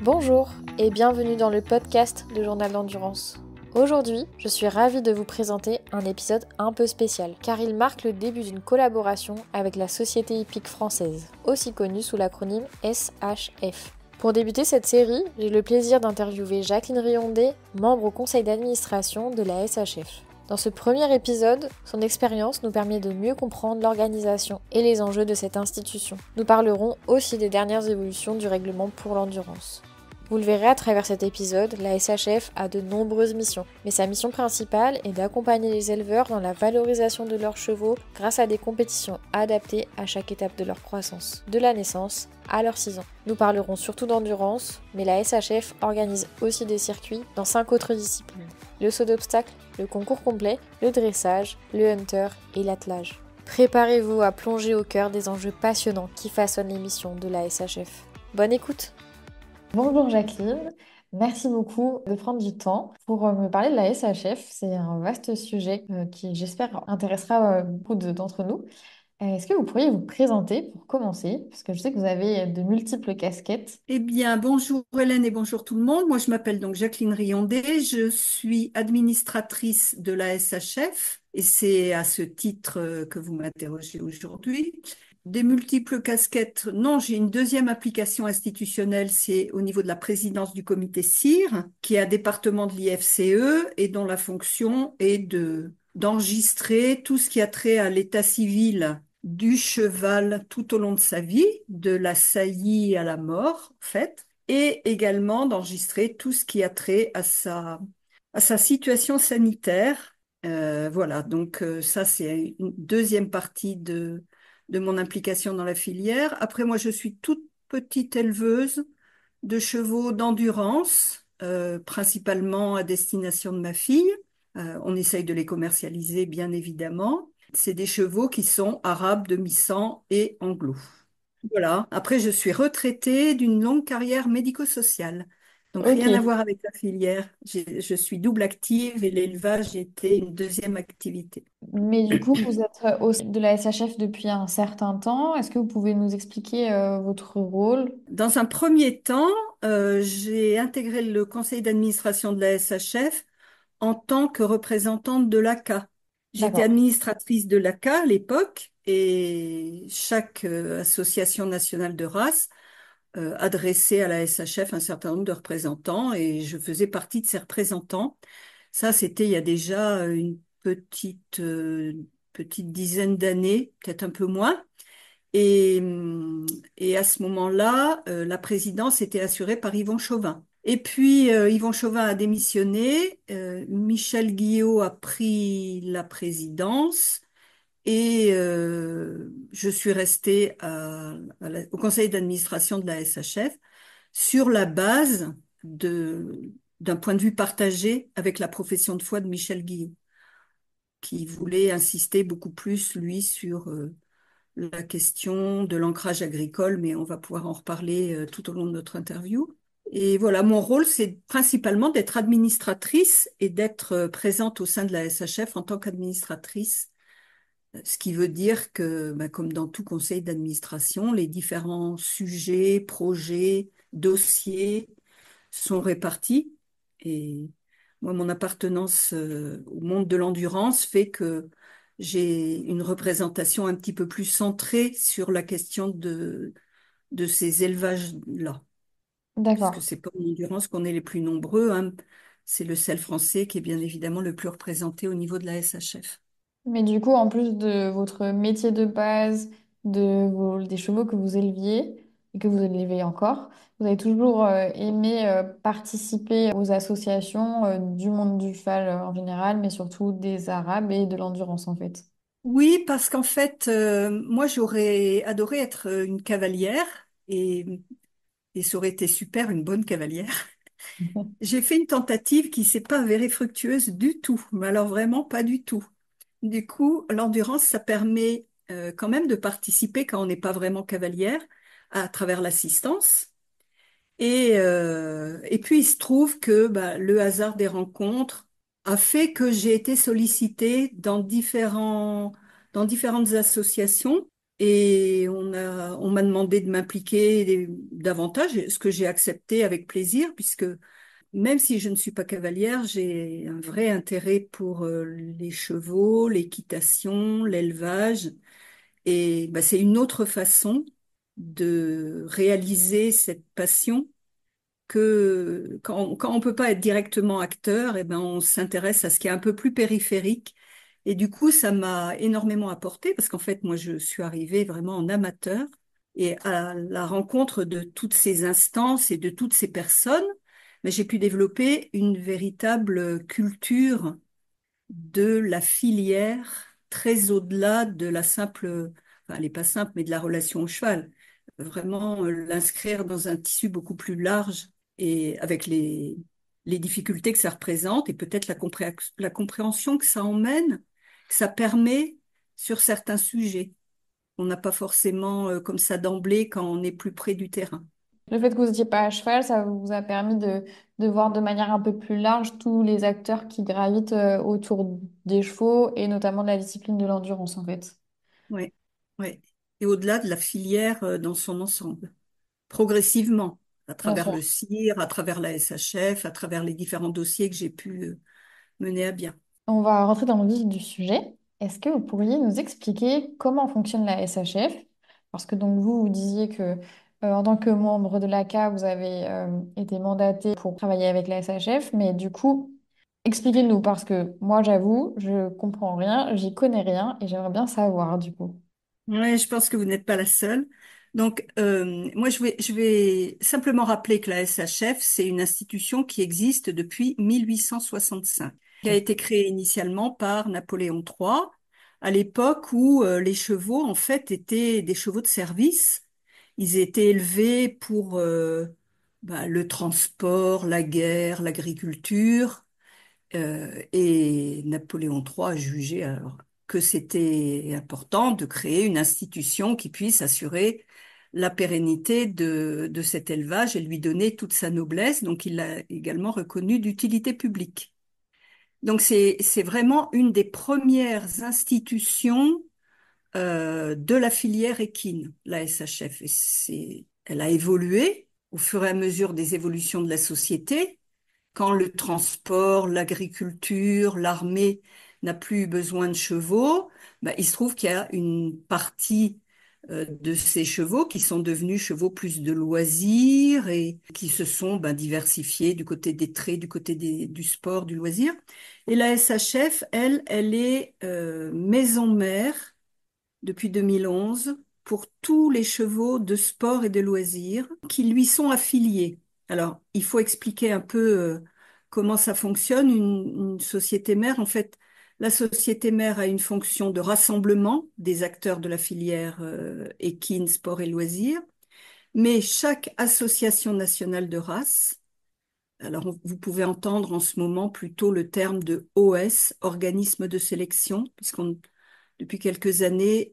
Bonjour et bienvenue dans le podcast de Journal d'Endurance. Aujourd'hui, je suis ravie de vous présenter un épisode un peu spécial, car il marque le début d'une collaboration avec la Société hippique française, aussi connue sous l'acronyme SHF. Pour débuter cette série, j'ai le plaisir d'interviewer Jacqueline Riondé, membre au conseil d'administration de la SHF. Dans ce premier épisode, son expérience nous permet de mieux comprendre l'organisation et les enjeux de cette institution. Nous parlerons aussi des dernières évolutions du règlement pour l'endurance. Vous le verrez à travers cet épisode, la SHF a de nombreuses missions, mais sa mission principale est d'accompagner les éleveurs dans la valorisation de leurs chevaux grâce à des compétitions adaptées à chaque étape de leur croissance, de la naissance à leurs 6 ans. Nous parlerons surtout d'endurance, mais la SHF organise aussi des circuits dans 5 autres disciplines. Le saut d'obstacle, le concours complet, le dressage, le hunter et l'attelage. Préparez-vous à plonger au cœur des enjeux passionnants qui façonnent les missions de la SHF. Bonne écoute! Bonjour Jacqueline, merci beaucoup de prendre du temps pour me parler de la SHF. C'est un vaste sujet qui, j'espère, intéressera beaucoup d'entre nous. Est-ce que vous pourriez vous présenter pour commencer? Parce que je sais que vous avez de multiples casquettes. Eh bien, bonjour Hélène et bonjour tout le monde. Moi, je m'appelle donc Jacqueline Riondé. Je suis administratrice de la SHF et c'est à ce titre que vous m'interrogez aujourd'hui. Des multiples casquettes, non, j'ai une deuxième application institutionnelle, c'est au niveau de la présidence du comité CIR, qui est un département de l'IFCE et dont la fonction est d'enregistrer tout ce qui a trait à l'état civil du cheval tout au long de sa vie, de la saillie à la mort, en fait, et également d'enregistrer tout ce qui a trait à sa situation sanitaire. Voilà, donc ça, c'est une deuxième partie de mon implication dans la filière. Après, moi, je suis toute petite éleveuse de chevaux d'endurance, principalement à destination de ma fille. On essaye de les commercialiser, bien évidemment. C'est des chevaux qui sont arabes, demi-sang et anglo. Voilà. Après, je suis retraitée d'une longue carrière médico-sociale. Donc, rien à Ok, voir avec la filière. Je suis double active et l'élevage était une deuxième activité. mais du coup, vous êtes au sein de la SHF depuis un certain temps. Est-ce que vous pouvez nous expliquer votre rôle? Dans un premier temps, j'ai intégré le conseil d'administration de la SHF en tant que représentante de l'ACA. J'étais D'accord. administratrice de l'ACA à l'époque et chaque association nationale de race adressait à la SHF un certain nombre de représentants et je faisais partie de ces représentants. Ça, c'était il y a déjà une petite dizaine d'années, peut-être un peu moins. Et, et à ce moment-là, la présidence était assurée par Yvon Chauvin. Et puis, Yvon Chauvin a démissionné, Michel Guillot a pris la présidence et je suis restée au conseil d'administration de la SHF sur la base d'un point de vue partagé avec la profession de foi de Michel Guillot, qui voulait insister beaucoup plus, lui, sur la question de l'ancrage agricole, mais on va pouvoir en reparler tout au long de notre interview. Et voilà, mon rôle, c'est principalement d'être administratrice et d'être présente au sein de la SHF en tant qu'administratrice, ce qui veut dire que, bah, comme dans tout conseil d'administration, les différents sujets, projets, dossiers sont répartis. Et moi, mon appartenance au monde de l'endurance fait que j'ai une représentation un petit peu plus centrée sur la question de ces élevages-là. Puisque D'accord. c'est pas en endurance qu'on est les plus nombreux, hein. C'est le sel français qui est bien évidemment le plus représenté au niveau de la SHF. Mais du coup, en plus de votre métier de base, des chevaux que vous éleviez et que vous élevez encore, vous avez toujours aimé participer aux associations du monde du cheval en général, mais surtout des Arabes et de l'endurance en fait. Oui, parce qu'en fait, moi, j'aurais adoré être une cavalière et ça aurait été super, une bonne cavalière. J'ai fait une tentative qui s'est pas avérée fructueuse du tout, mais alors vraiment pas du tout. Du coup, l'endurance, ça permet quand même de participer quand on n'est pas vraiment cavalière à travers l'assistance. Et puis, il se trouve que bah, le hasard des rencontres a fait que j'ai été sollicitée dans différentes associations Et on m'a demandé de m'impliquer davantage, ce que j'ai accepté avec plaisir, puisque même si je ne suis pas cavalière, j'ai un vrai intérêt pour les chevaux, l'équitation, l'élevage. Et bah, c'est une autre façon de réaliser cette passion que quand on peut pas être directement acteur, et ben on s'intéresse à ce qui est un peu plus périphérique. Et du coup, ça m'a énormément apporté parce qu'en fait, moi, je suis arrivée vraiment en amateur et à la rencontre de toutes ces instances et de toutes ces personnes, mais j'ai pu développer une véritable culture de la filière très au-delà de la simple, enfin, elle n'est pas simple, mais de la relation au cheval. Vraiment l'inscrire dans un tissu beaucoup plus large et avec les difficultés que ça représente et peut-être la compréhension que ça emmène, que ça permet sur certains sujets. On n'a pas forcément comme ça d'emblée quand on est plus près du terrain. Le fait que vous n'étiez pas à cheval, ça vous a permis de voir de manière un peu plus large tous les acteurs qui gravitent autour des chevaux et notamment de la discipline de l'endurance en fait. Oui, oui. Et au-delà de la filière dans son ensemble. Progressivement, à Bien travers sûr. le CIR, à travers la SHF, à travers les différents dossiers que j'ai pu mener à bien. On va rentrer dans le vif du sujet. Est-ce que vous pourriez nous expliquer comment fonctionne la SHF? Parce que donc vous disiez que en tant que membre de l'ACA, vous avez été mandaté pour travailler avec la SHF, mais du coup, expliquez-nous parce que moi, j'avoue, je comprends rien, j'y connais rien et j'aimerais bien savoir du coup. Ouais, je pense que vous n'êtes pas la seule. Donc, moi, je vais simplement rappeler que la SHF, c'est une institution qui existe depuis 1865, qui a été créée initialement par Napoléon III, à l'époque où les chevaux, en fait, étaient des chevaux de service. Ils étaient élevés pour le transport, la guerre, l'agriculture. Et Napoléon III a jugé alors que c'était important de créer une institution qui puisse assurer la pérennité de cet élevage et lui donner toute sa noblesse. Donc, il l'a également reconnu d'utilité publique. Donc, c'est vraiment une des premières institutions de la filière équine, la SHF. Et elle a évolué au fur et à mesure des évolutions de la société quand le transport, l'agriculture, l'armée n'a plus besoin de chevaux, bah, il se trouve qu'il y a une partie de ces chevaux qui sont devenus chevaux plus de loisirs et qui se sont diversifiés du côté des traits, du côté du sport, du loisir. Et la SHF, elle est maison mère depuis 2011 pour tous les chevaux de sport et de loisirs qui lui sont affiliés. Alors, il faut expliquer un peu comment ça fonctionne, une société mère. En fait, la société mère a une fonction de rassemblement des acteurs de la filière équine, sport et loisirs, mais chaque association nationale de race, alors vous pouvez entendre en ce moment plutôt le terme de OS, organisme de sélection, puisqu'on depuis quelques années,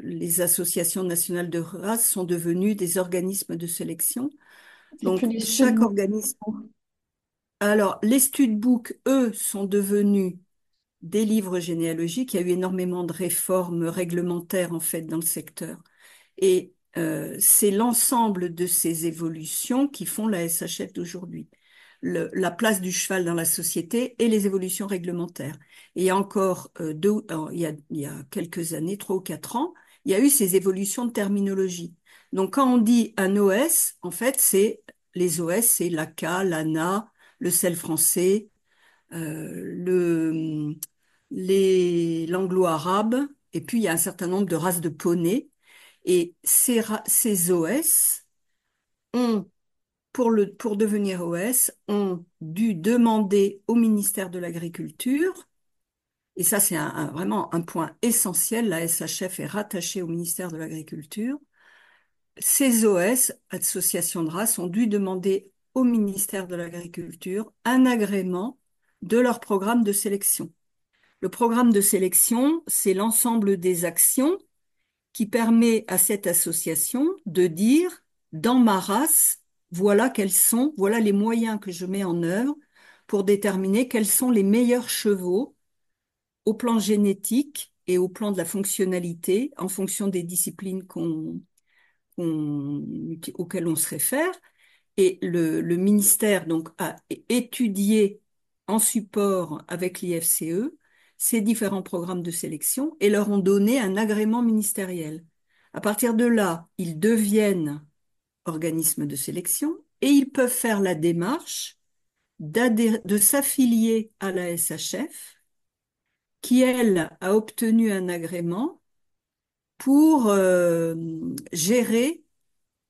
les associations nationales de race sont devenues des organismes de sélection. C'est plus Donc, les chaque studbooks. organisme. Alors, les studbooks, eux, sont devenus des livres généalogiques. Il y a eu énormément de réformes réglementaires, en fait, dans le secteur. Et c'est l'ensemble de ces évolutions qui font la SHF d'aujourd'hui. La place du cheval dans la société et les évolutions réglementaires. Et il y a encore il y a quelques années, 3 ou 4 ans, il y a eu ces évolutions de terminologie. Donc quand on dit un OS, en fait, c'est les OS, c'est l'ACA, l'ANA, le sel français, le l'anglo-arabe, et puis il y a un certain nombre de races de poneys. Et ces OS ont, pour devenir OS, ont dû demander au ministère de l'Agriculture, et ça c'est vraiment un point essentiel, la SHF est rattachée au ministère de l'Agriculture, ces OS, associations de races, ont dû demander au ministère de l'Agriculture un agrément de leur programme de sélection. Le programme de sélection, c'est l'ensemble des actions qui permet à cette association de dire, dans ma race, voilà quels sont, voilà les moyens que je mets en œuvre pour déterminer quels sont les meilleurs chevaux au plan génétique et au plan de la fonctionnalité en fonction des disciplines auxquelles on se réfère. Et le ministère donc a étudié en support avec l'IFCE ces différents programmes de sélection et leur ont donné un agrément ministériel. À partir de là, ils deviennent organismes de sélection et ils peuvent faire la démarche de s'affilier à la SHF, qui, elle, a obtenu un agrément pour gérer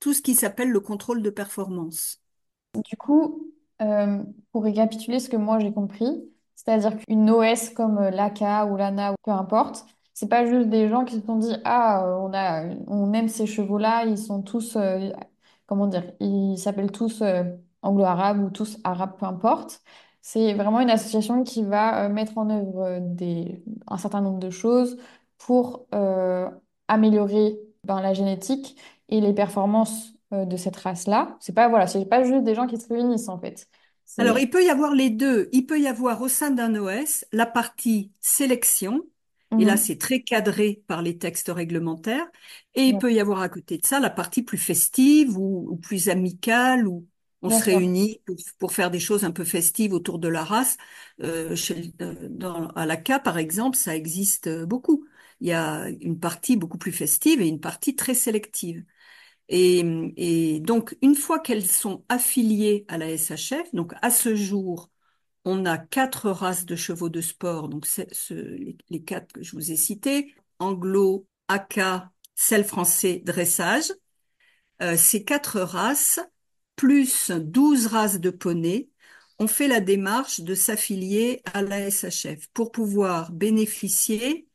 tout ce qui s'appelle le contrôle de performance. Du coup, euh, pour récapituler ce que moi j'ai compris, c'est-à-dire qu'une OS comme l'ACA ou l'ANA ou peu importe, c'est pas juste des gens qui se sont dit ah on aime ces chevaux-là, ils sont tous comment dire, ils s'appellent tous anglo-arabes ou tous arabes, peu importe. C'est vraiment une association qui va mettre en œuvre un certain nombre de choses pour améliorer la génétique et les performances de cette race-là. C'est pas, voilà, c'est pas juste des gens qui se réunissent en fait. Alors, C'est... il peut y avoir les deux. Il peut y avoir au sein d'un OS la partie sélection, et là, Mhm. c'est très cadré par les textes réglementaires, et il Ouais, peut y avoir à côté de ça la partie plus festive ou plus amicale, où on bien se sûr. réunit pour faire des choses un peu festives autour de la race. À l'ACA, par exemple, ça existe beaucoup. Il y a une partie beaucoup plus festive et une partie très sélective. Et donc, une fois qu'elles sont affiliées à la SHF, donc à ce jour, on a 4 races de chevaux de sport, donc les 4 que je vous ai cités, anglo, haka, selle français, dressage. Ces 4 races, plus 12 races de poneys, ont fait la démarche de s'affilier à la SHF pour pouvoir bénéficier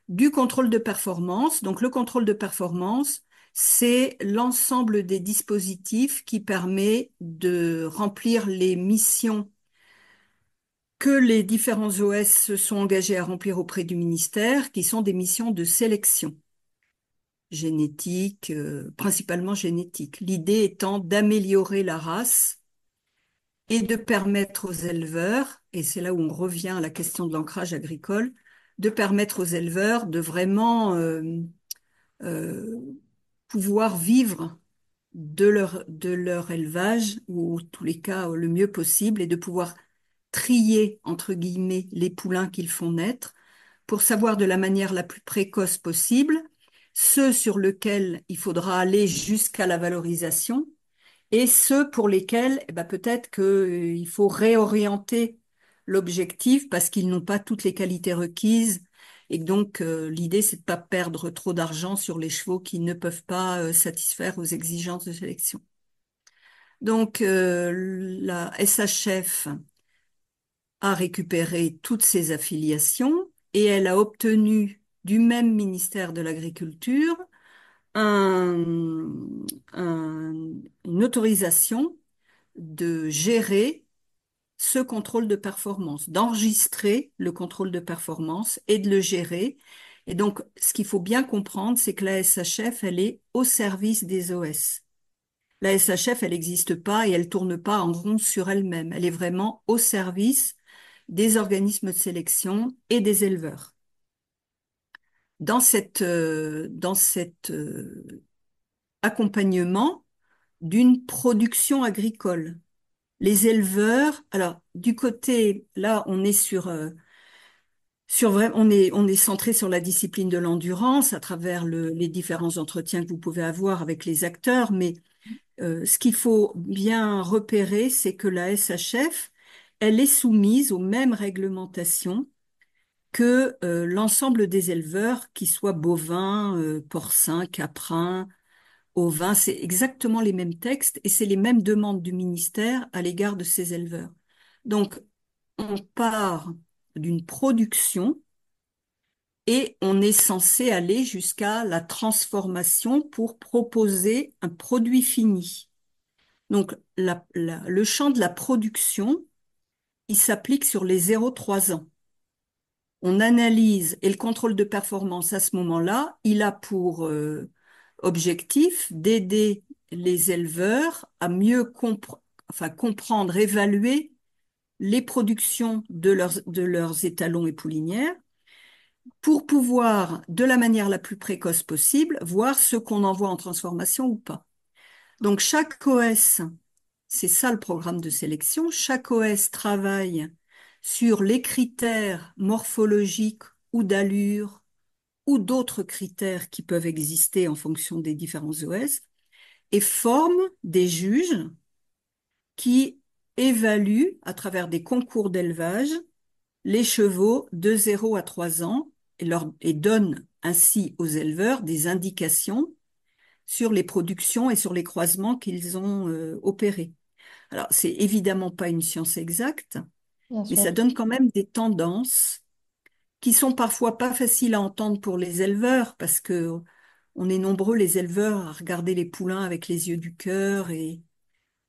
du contrôle de performance. Donc le contrôle de performance, c'est l'ensemble des dispositifs qui permet de remplir les missions que les différents OS se sont engagés à remplir auprès du ministère, qui sont des missions de sélection génétique, principalement génétique. L'idée étant d'améliorer la race et de permettre aux éleveurs, et c'est là où on revient à la question de l'ancrage agricole, de permettre aux éleveurs de vraiment euh, pouvoir vivre de leur élevage, ou en tous les cas le mieux possible, et de pouvoir trier, entre guillemets, les poulains qu'ils font naître, pour savoir de la manière la plus précoce possible ceux sur lesquels il faudra aller jusqu'à la valorisation, et ceux pour lesquels peut-être qu'il faut réorienter l'objectif parce qu'ils n'ont pas toutes les qualités requises. Et donc, l'idée, c'est de ne pas perdre trop d'argent sur les chevaux qui ne peuvent pas satisfaire aux exigences de sélection. Donc, la SHF a récupéré toutes ces affiliations et elle a obtenu du même ministère de l'Agriculture un- une autorisation de gérer ce contrôle de performance, d'enregistrer le contrôle de performance et de le gérer. Et donc, ce qu'il faut bien comprendre, c'est que la SHF, elle est au service des OS. La SHF, elle n'existe pas et elle tourne pas en rond sur elle-même. Elle est vraiment au service des organismes de sélection et des éleveurs. Dans cet accompagnement d'une production agricole. Les éleveurs, alors du côté, là, on est on est centré sur la discipline de l'endurance à travers les différents entretiens que vous pouvez avoir avec les acteurs, mais ce qu'il faut bien repérer, c'est que la SHF, elle est soumise aux mêmes réglementations que l'ensemble des éleveurs, qu'ils soient bovins, porcins, caprins, ovins. C'est exactement les mêmes textes et c'est les mêmes demandes du ministère à l'égard de ces éleveurs. Donc, on part d'une production et on est censé aller jusqu'à la transformation pour proposer un produit fini. Donc, le champ de la production, il s'applique sur les 0,3 ans. On analyse et le contrôle de performance à ce moment-là, il a pour objectif d'aider les éleveurs à mieux comprendre, évaluer les productions de leurs étalons et poulinières pour pouvoir, de la manière la plus précoce possible, voir ce qu'on envoie en transformation ou pas. Donc chaque OS, c'est ça le programme de sélection, chaque OS travaille sur les critères morphologiques ou d'allure ou d'autres critères qui peuvent exister en fonction des différents OS et forme des juges qui évaluent à travers des concours d'élevage les chevaux de 0 à 3 ans et donnent ainsi aux éleveurs des indications sur les productions et sur les croisements qu'ils ont opérés. Alors, c'est évidemment pas une science exacte, Bien mais sûr. ça donne quand même des tendances qui sont parfois pas faciles à entendre pour les éleveurs parce que on est nombreux, les éleveurs, à regarder les poulains avec les yeux du cœur et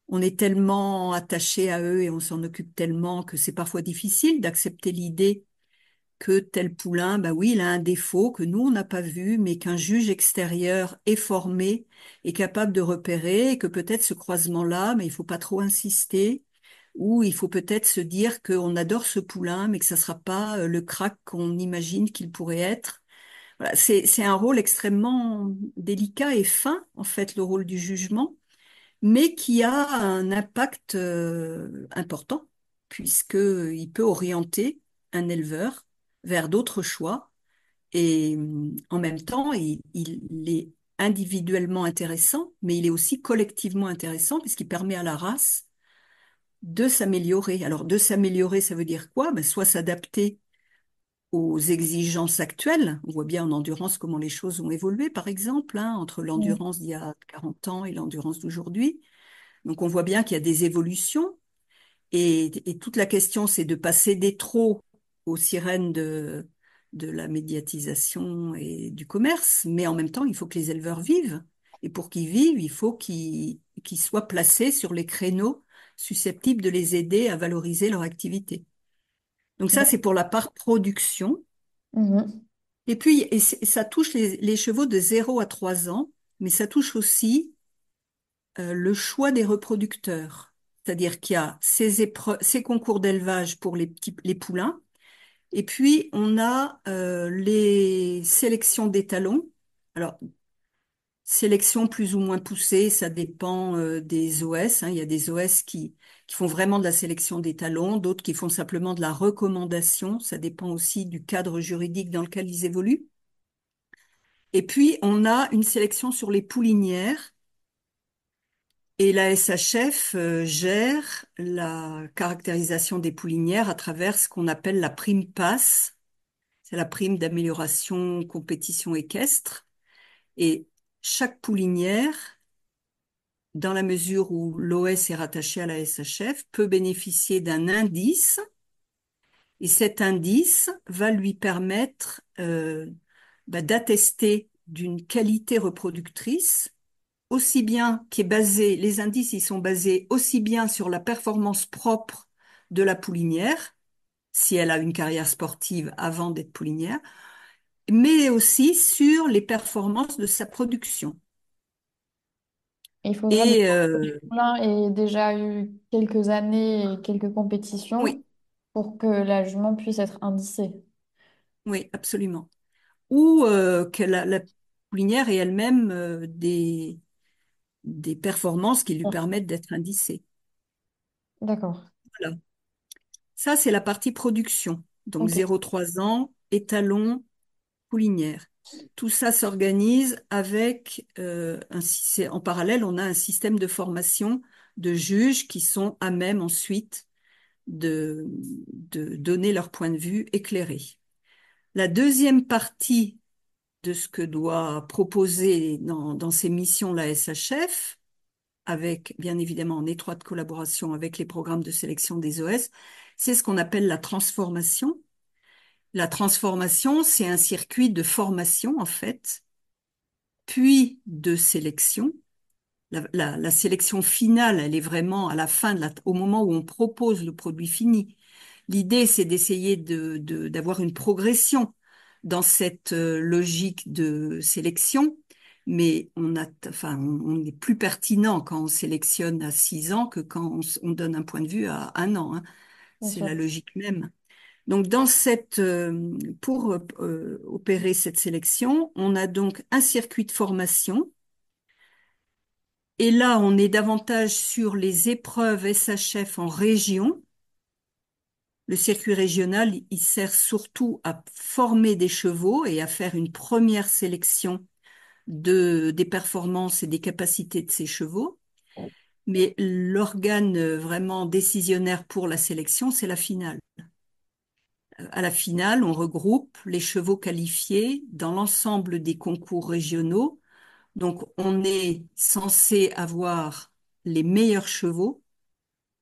on est tellement attaché à eux et on s'en occupe tellement que c'est parfois difficile d'accepter l'idée que tel poulain, bah oui, il a un défaut que nous, on n'a pas vu, mais qu'un juge extérieur est formé, est capable de repérer, et que peut-être ce croisement-là, mais il faut pas trop insister, ou il faut peut-être se dire qu'on adore ce poulain, mais que ça sera pas le crack qu'on imagine qu'il pourrait être. Voilà, c'est un rôle extrêmement délicat et fin, en fait, le rôle du jugement, mais qui a un impact important, puisqu'il peut orienter un éleveur vers d'autres choix, et en même temps, il est individuellement intéressant, mais il est aussi collectivement intéressant, puisqu'il permet à la race de s'améliorer. Alors, de s'améliorer, ça veut dire quoi? Ben, soit s'adapter aux exigences actuelles. On voit bien en endurance comment les choses ont évolué, par exemple, hein, entre Mm. l'endurance d'il y a 40 ans et l'endurance d'aujourd'hui. Donc on voit bien qu'il y a des évolutions et toute la question c'est de pas céder trop aux sirènes de la médiatisation et du commerce, mais en même temps il faut que les éleveurs vivent. Et pour qu'ils vivent, il faut qu'ils soient placés sur les créneaux susceptibles de les aider à valoriser leur activité. Donc ça c'est pour la part production. Mhm. Et puis ça touche les chevaux de 0 à 3 ans, mais ça touche aussi le choix des reproducteurs. C'est-à-dire qu'il y a ces concours d'élevage pour les poulains, et puis on a les sélections d'étalons. Alors, sélection plus ou moins poussée, ça dépend des OS, hein. Il y a des OS qui font vraiment de la sélection d'étalons, d'autres qui font simplement de la recommandation. Ça dépend aussi du cadre juridique dans lequel ils évoluent. Et puis, on a une sélection sur les poulinières. Et la SHF gère la caractérisation des poulinières à travers ce qu'on appelle la prime PASS, c'est la prime d'amélioration compétition équestre. Et chaque poulinière, dans la mesure où l'OS est rattaché à la SHF, peut bénéficier d'un indice. Et cet indice va lui permettre d'attester d'une qualité reproductrice aussi bien qui est basé, les indices, ils sont basés aussi bien sur la performance propre de la poulinière, si elle a une carrière sportive avant d'être poulinière, mais aussi sur les performances de sa production. Il faudra Et que les poulains aient déjà eu quelques années et quelques compétitions oui, pour que la jument puisse être indicée. oui, absolument. Ou que la poulinière ait elle-même des performances qui lui Ah, permettent d'être indicée. d'accord. Voilà. Ça, c'est la partie production. Donc Ok. 0 3 ans, étalon, poulinière. Tout ça s'organise avec en parallèle, on a un système de formation de juges qui sont à même ensuite de donner leur point de vue éclairé. La deuxième partie de ce que doit proposer dans ces missions la SHF, avec bien évidemment en étroite collaboration avec les programmes de sélection des OS, c'est ce qu'on appelle la transformation. La transformation, c'est un circuit de formation en fait puis de sélection. La sélection finale, elle est vraiment à la fin, au moment où on propose le produit fini. L'idée, c'est d'essayer d'avoir une progression dans cette logique de sélection, mais enfin, on est plus pertinent quand on sélectionne à 6 ans que quand on donne un point de vue à 1 an, hein. Bien C'est sûr. la logique même. Donc, pour opérer cette sélection, on a donc un circuit de formation. Et là, on est davantage sur les épreuves SHF en région. Le circuit régional, il sert surtout à former des chevaux et à faire une première sélection des performances et des capacités de ces chevaux. Mais l'organe vraiment décisionnaire pour la sélection, c'est la finale. À la finale, on regroupe les chevaux qualifiés dans l'ensemble des concours régionaux. Donc, on est censé avoir les meilleurs chevaux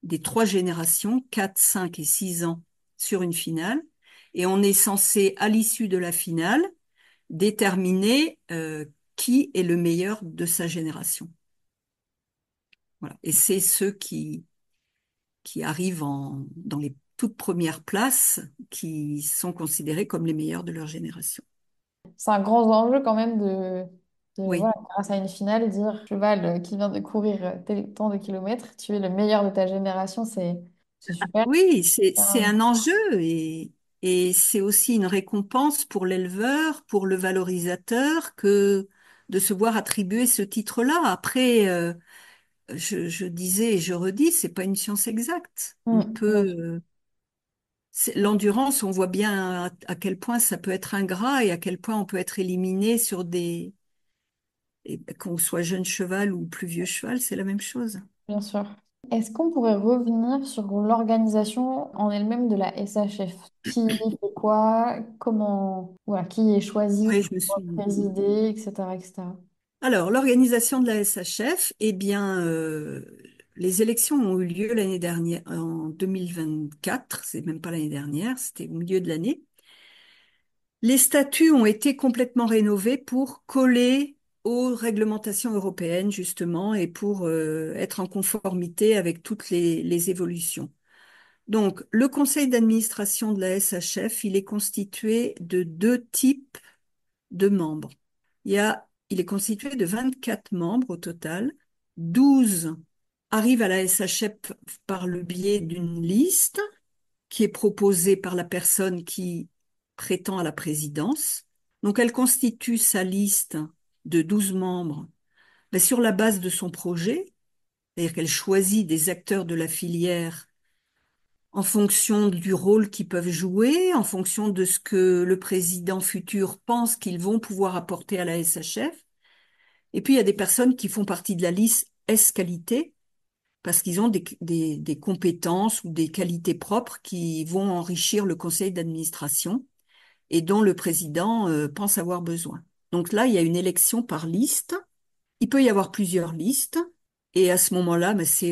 des trois générations, 4, 5 et 6 ans, sur une finale. Et on est censé, à l'issue de la finale, déterminer qui est le meilleur de sa génération. Voilà. Et c'est ceux qui arrivent dans les toutes premières places qui sont considérés comme les meilleurs de leur génération. C'est un grand enjeu quand même Oui. voilà, grâce à une finale, dire cheval qui vient de courir tel temps de kilomètres, tu es le meilleur de ta génération, c'est super. Oui, c'est Euh, un enjeu et c'est aussi une récompense pour l'éleveur, pour le valorisateur, que de se voir attribuer ce titre-là. Après, je disais et je redis, c'est pas une science exacte. On peut, bien sûr. l'endurance, on voit bien à quel point ça peut être ingrat et à quel point on peut être éliminé qu'on soit jeune cheval ou plus vieux cheval, c'est la même chose. Bien sûr. Est-ce qu'on pourrait revenir sur l'organisation en elle-même de la SHF? Qui fait quoi? Comment, voilà, qui est choisi Oui, pour je me suis. présider, etc., etc. Alors, l'organisation de la SHF, eh bien, les élections ont eu lieu l'année dernière, en 2024, c'est même pas l'année dernière, c'était au milieu de l'année. Les statuts ont été complètement rénovés pour coller aux réglementations européennes, justement, et pour être en conformité avec toutes les évolutions. Donc, le conseil d'administration de la SHF, il est constitué de deux types de membres. Il est constitué de 24 membres au total. 12 arrivent à la SHF par le biais d'une liste qui est proposée par la personne qui prétend à la présidence. Donc, elle constitue sa liste de 12 membres, mais sur la base de son projet, c'est-à-dire qu'elle choisit des acteurs de la filière en fonction du rôle qu'ils peuvent jouer, en fonction de ce que le président futur pense qu'ils vont pouvoir apporter à la SHF. Et puis, il y a des personnes qui font partie de la liste S-qualité parce qu'ils ont des compétences ou des qualités propres qui vont enrichir le conseil d'administration et dont le président pense avoir besoin. Donc là, il y a une élection par liste. Il peut y avoir plusieurs listes. Et à ce moment-là, ben, c'est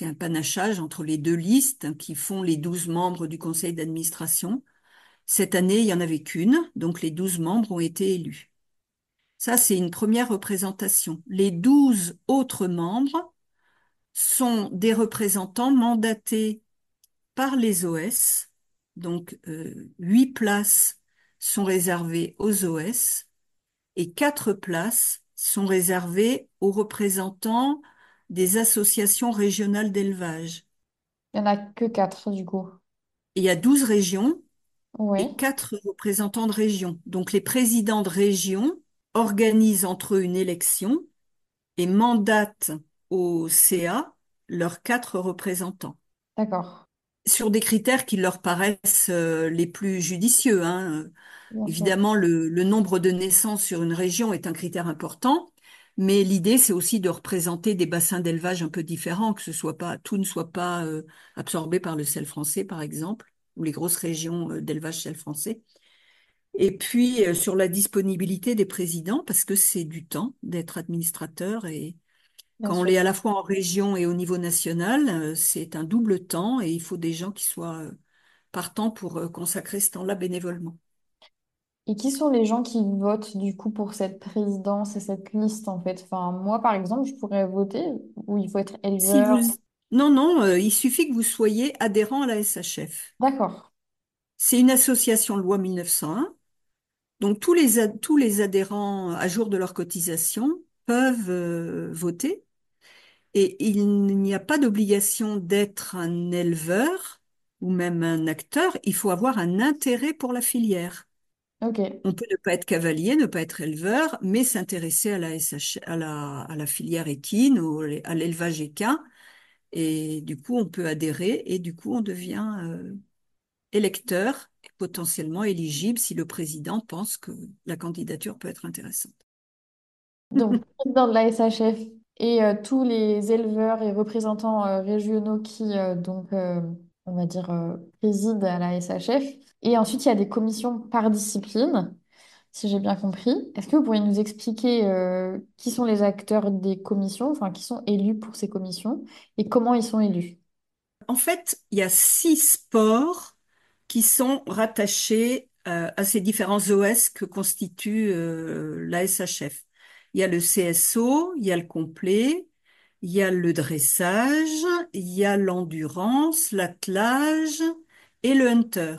un panachage entre les deux listes qui font les 12 membres du conseil d'administration. Cette année, il n'y en avait qu'une, donc les 12 membres ont été élus. Ça, c'est une première représentation. Les 12 autres membres sont des représentants mandatés par les OS. Donc, 8 places sont réservées aux OS et 4 places sont réservées aux représentants des associations régionales d'élevage. Il n'y en a que quatre, du coup. Il y a 12 régions et Oui, 4 représentants de région. Donc, les présidents de région organisent entre eux une élection et mandatent au CA leurs 4 représentants d'accord, sur des critères qui leur paraissent les plus judicieux, hein. bien sûr. Évidemment, le nombre de naissances sur une région est un critère important, mais l'idée, c'est aussi de représenter des bassins d'élevage un peu différents, que tout ne soit pas absorbé par le sel français, par exemple, ou les grosses régions d'élevage sel français. Et puis, sur la disponibilité des présidents, parce que c'est du temps d'être administrateur et Bien quand on sûr. est à la fois en région et au niveau national, c'est un double temps et il faut des gens qui soient partants pour consacrer ce temps-là bénévolement. Et qui sont les gens qui votent, du coup, pour cette présidence et cette liste, en fait? Enfin, moi, par exemple, je pourrais voter, ou il faut être Si vous... éleveur. Non, non, il suffit que vous soyez adhérent à la SHF. D'accord, C'est une association loi 1901, donc tous les adhérents à jour de leur cotisation peuvent voter et il n'y a pas d'obligation d'être un éleveur ou même un acteur, il faut avoir un intérêt pour la filière. Ok. On peut ne pas être cavalier, ne pas être éleveur, mais s'intéresser à la SH, à la filière équine ou à l'élevage équin. Et du coup, on peut adhérer et du coup, on devient électeur et potentiellement éligible si le président pense que la candidature peut être intéressante. Donc, président de la SHF et tous les éleveurs et représentants régionaux qui, on va dire, président à la SHF. Et ensuite, il y a des commissions par discipline, si j'ai bien compris. Est-ce que vous pourriez nous expliquer qui sont les acteurs des commissions, enfin, qui sont élus pour ces commissions et comment ils sont élus? En fait, il y a 6 sports qui sont rattachés à ces différents OS que constitue la SHF. Il y a le CSO, il y a le complet, il y a le dressage, il y a l'endurance, l'attelage et le hunter.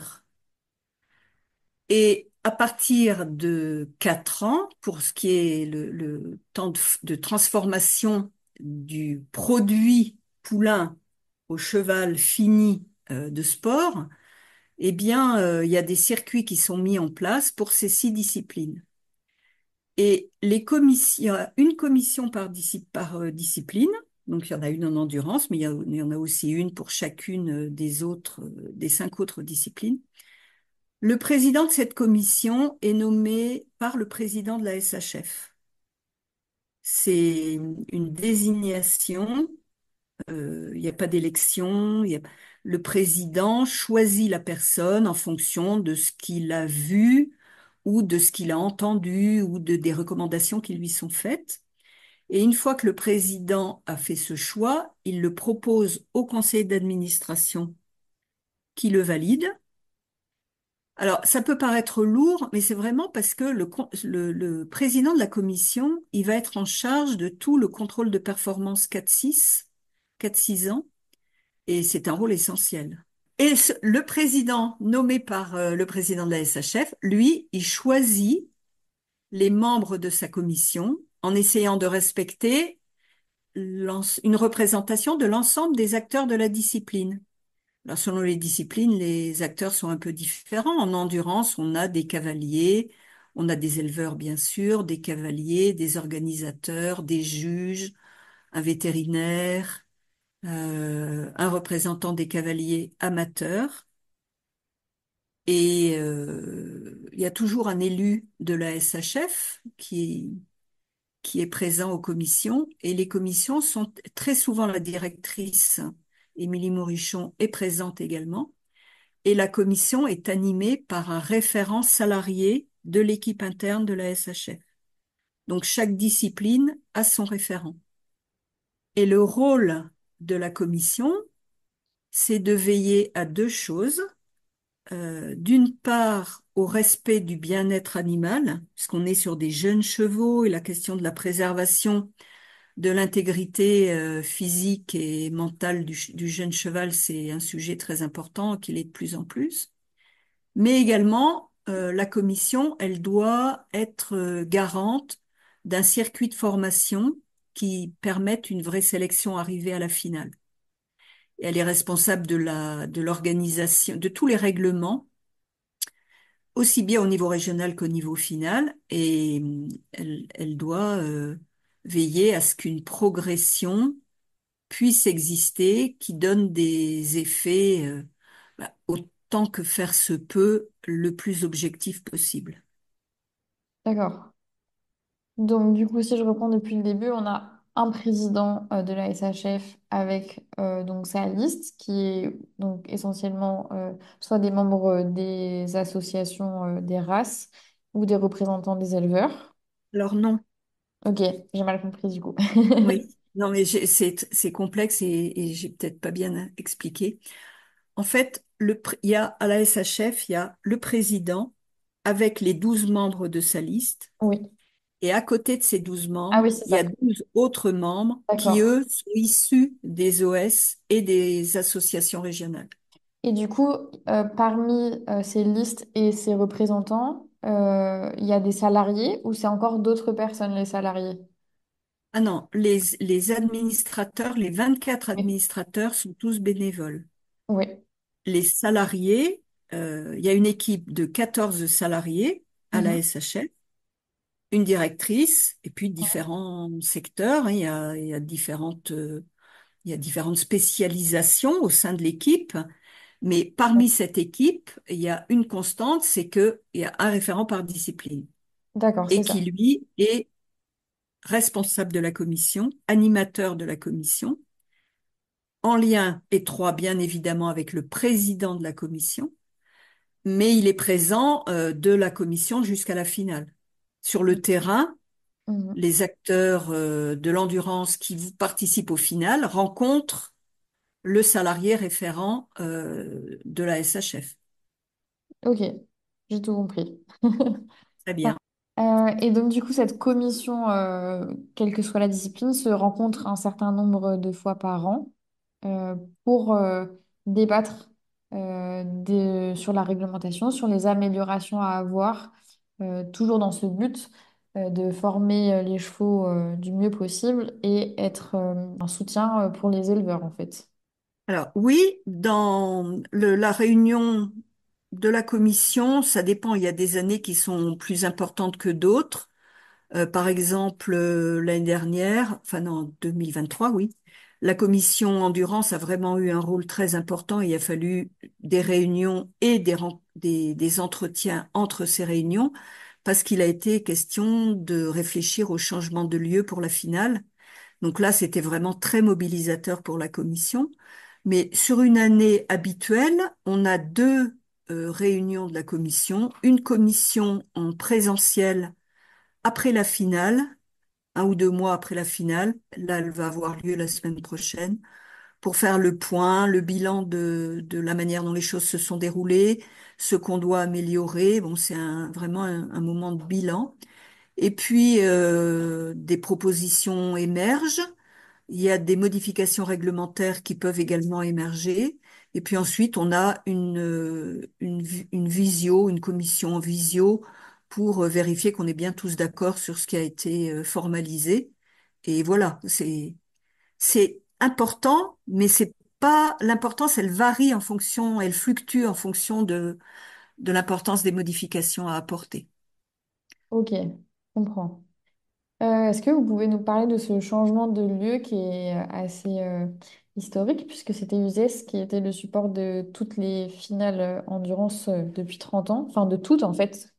Et à partir de 4 ans, pour ce qui est le temps de transformation du produit poulain au cheval fini de sport, eh bien, il y a des circuits qui sont mis en place pour ces 6 disciplines. Et les commissions, il y a une commission par discipline. Donc, il y en a une en endurance, mais il y en a aussi une pour chacune des 5 autres disciplines. Le président de cette commission est nommé par le président de la SHF. C'est une désignation, il n'y a pas d'élection. Le président choisit la personne en fonction de ce qu'il a vu ou de ce qu'il a entendu ou des recommandations qui lui sont faites. Et une fois que le président a fait ce choix, il le propose au conseil d'administration qui le valide. Alors, ça peut paraître lourd, mais c'est vraiment parce que le président de la commission, il va être en charge de tout le contrôle de performance 4-6 ans, et c'est un rôle essentiel. Et le président nommé par le président de la SHF, lui, il choisit les membres de sa commission en essayant de respecter une représentation de l'ensemble des acteurs de la discipline. Alors, selon les disciplines, les acteurs sont un peu différents. En endurance, on a des cavaliers, on a des éleveurs, bien sûr, des cavaliers, des organisateurs, des juges, un vétérinaire, un représentant des cavaliers amateurs. Et il y a toujours un élu de la SHF qui est présent aux commissions. Et les commissions sont très souvent la directrice, Émilie Maurichon, est présente également. Et la commission est animée par un référent salarié de l'équipe interne de la SHF. Donc chaque discipline a son référent. Et le rôle de la commission, c'est de veiller à 2 choses. D'une part, au respect du bien-être animal, puisqu'on est sur des jeunes chevaux et la question de la préservation de l'intégrité physique et mentale du jeune cheval, c'est un sujet très important qu'il est de plus en plus. Mais également, la commission, elle doit être garante d'un circuit de formation qui permette une vraie sélection arrivée à la finale. Et elle est responsable de l'organisation, de tous les règlements, aussi bien au niveau régional qu'au niveau final, et elle doit veiller à ce qu'une progression puisse exister, qui donne des effets autant que faire se peut, le plus objectif possible. D'accord. Donc, du coup, si je reprends depuis le début, on a un président de la SHF avec donc sa liste qui est donc essentiellement soit des membres des associations des races ou des représentants des éleveurs. Alors non, Ok, j'ai mal compris du coup. oui, non mais c'est complexe et j'ai peut-être pas bien expliqué. En fait, il y a à la SHF, il y a le président avec les 12 membres de sa liste. Oui. Et à côté de ces 12 Ah membres, oui, c'est il y a ça. 12 autres membres qui, D'accord. eux, sont issus des OS et des associations régionales. Et du coup, parmi ces listes et ces représentants, il y a des salariés ou c'est encore d'autres personnes, les salariés? Ah non, les administrateurs, les 24 Oui. administrateurs sont tous bénévoles. Oui. les salariés, il y a une équipe de 14 salariés à la Mhm. SHF, une directrice et puis différents secteurs, hein. Il y a différentes spécialisations au sein de l'équipe. Mais parmi cette équipe, il y a une constante, c'est qu'il y a un référent par discipline D'accord, c'est et qui, ça. lui, est responsable de la commission, animateur de la commission, en lien étroit, bien évidemment, avec le président de la commission, mais il est présent de la commission jusqu'à la finale. Sur le terrain, Mhm. les acteurs de l'endurance qui participent au final rencontrent le salarié référent de la SHF. Ok, j'ai tout compris. Très bien. Et donc, du coup, cette commission, quelle que soit la discipline, se rencontre un certain nombre de fois par an euh, pour débattre sur la réglementation, sur les améliorations à avoir, toujours dans ce but de former les chevaux du mieux possible et être un soutien pour les éleveurs, en fait. Alors oui, dans la réunion de la commission, ça dépend. Il y a des années qui sont plus importantes que d'autres. Par exemple, l'année dernière, enfin non, 2023, oui, la commission endurance a vraiment eu un rôle très important. Il a fallu des réunions et des entretiens entre ces réunions parce qu'il a été question de réfléchir au changement de lieu pour la finale. Donc là, c'était vraiment très mobilisateur pour la commission. Mais sur une année habituelle, on a deux réunions de la commission, une commission en présentiel après la finale, 1 ou 2 mois après la finale. Là, elle va avoir lieu la semaine prochaine pour faire le point, le bilan de la manière dont les choses se sont déroulées, ce qu'on doit améliorer. Bon, c'est vraiment un moment de bilan. Et puis, des propositions émergent. Il y a des modifications réglementaires qui peuvent également émerger. Et puis ensuite, on a une visio, une commission en visio pour vérifier qu'on est bien tous d'accord sur ce qui a été formalisé. Et voilà, c'est important, mais c'est pas l'importance, elle varie en fonction, elle fluctue en fonction de l'importance des modifications à apporter. Ok, je comprends. Est-ce que vous pouvez nous parler de ce changement de lieu qui est assez historique, puisque c'était USES qui était le support de toutes les finales endurance depuis 30 ans, enfin de toutes en fait.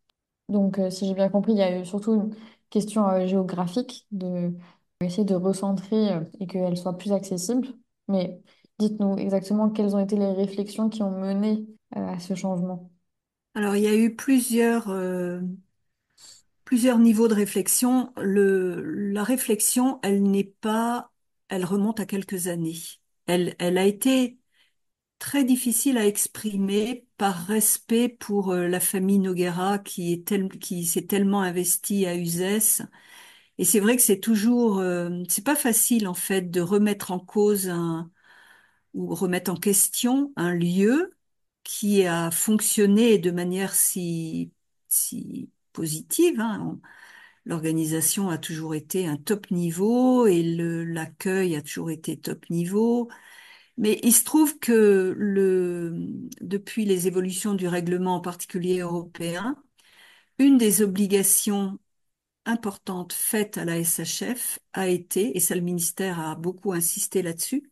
Donc, si j'ai bien compris, il y a eu surtout une question géographique de essayer de recentrer et qu'elle soit plus accessible. Mais dites-nous exactement quelles ont été les réflexions qui ont mené à ce changement. Alors, il y a eu plusieurs niveaux de réflexion. La réflexion, elle remonte à quelques années. Elle a été très difficile à exprimer par respect pour la famille Noguera qui s'est tellement investie à Uzès. Et c'est vrai que c'est pas facile en fait de remettre en cause ou remettre en question un lieu qui a fonctionné de manière si positive, hein. L'organisation a toujours été un top niveau et l'accueil a toujours été top niveau. Mais il se trouve que depuis les évolutions du règlement, en particulier européen, une des obligations importantes faites à la SHF a été, et ça le ministère a beaucoup insisté là-dessus,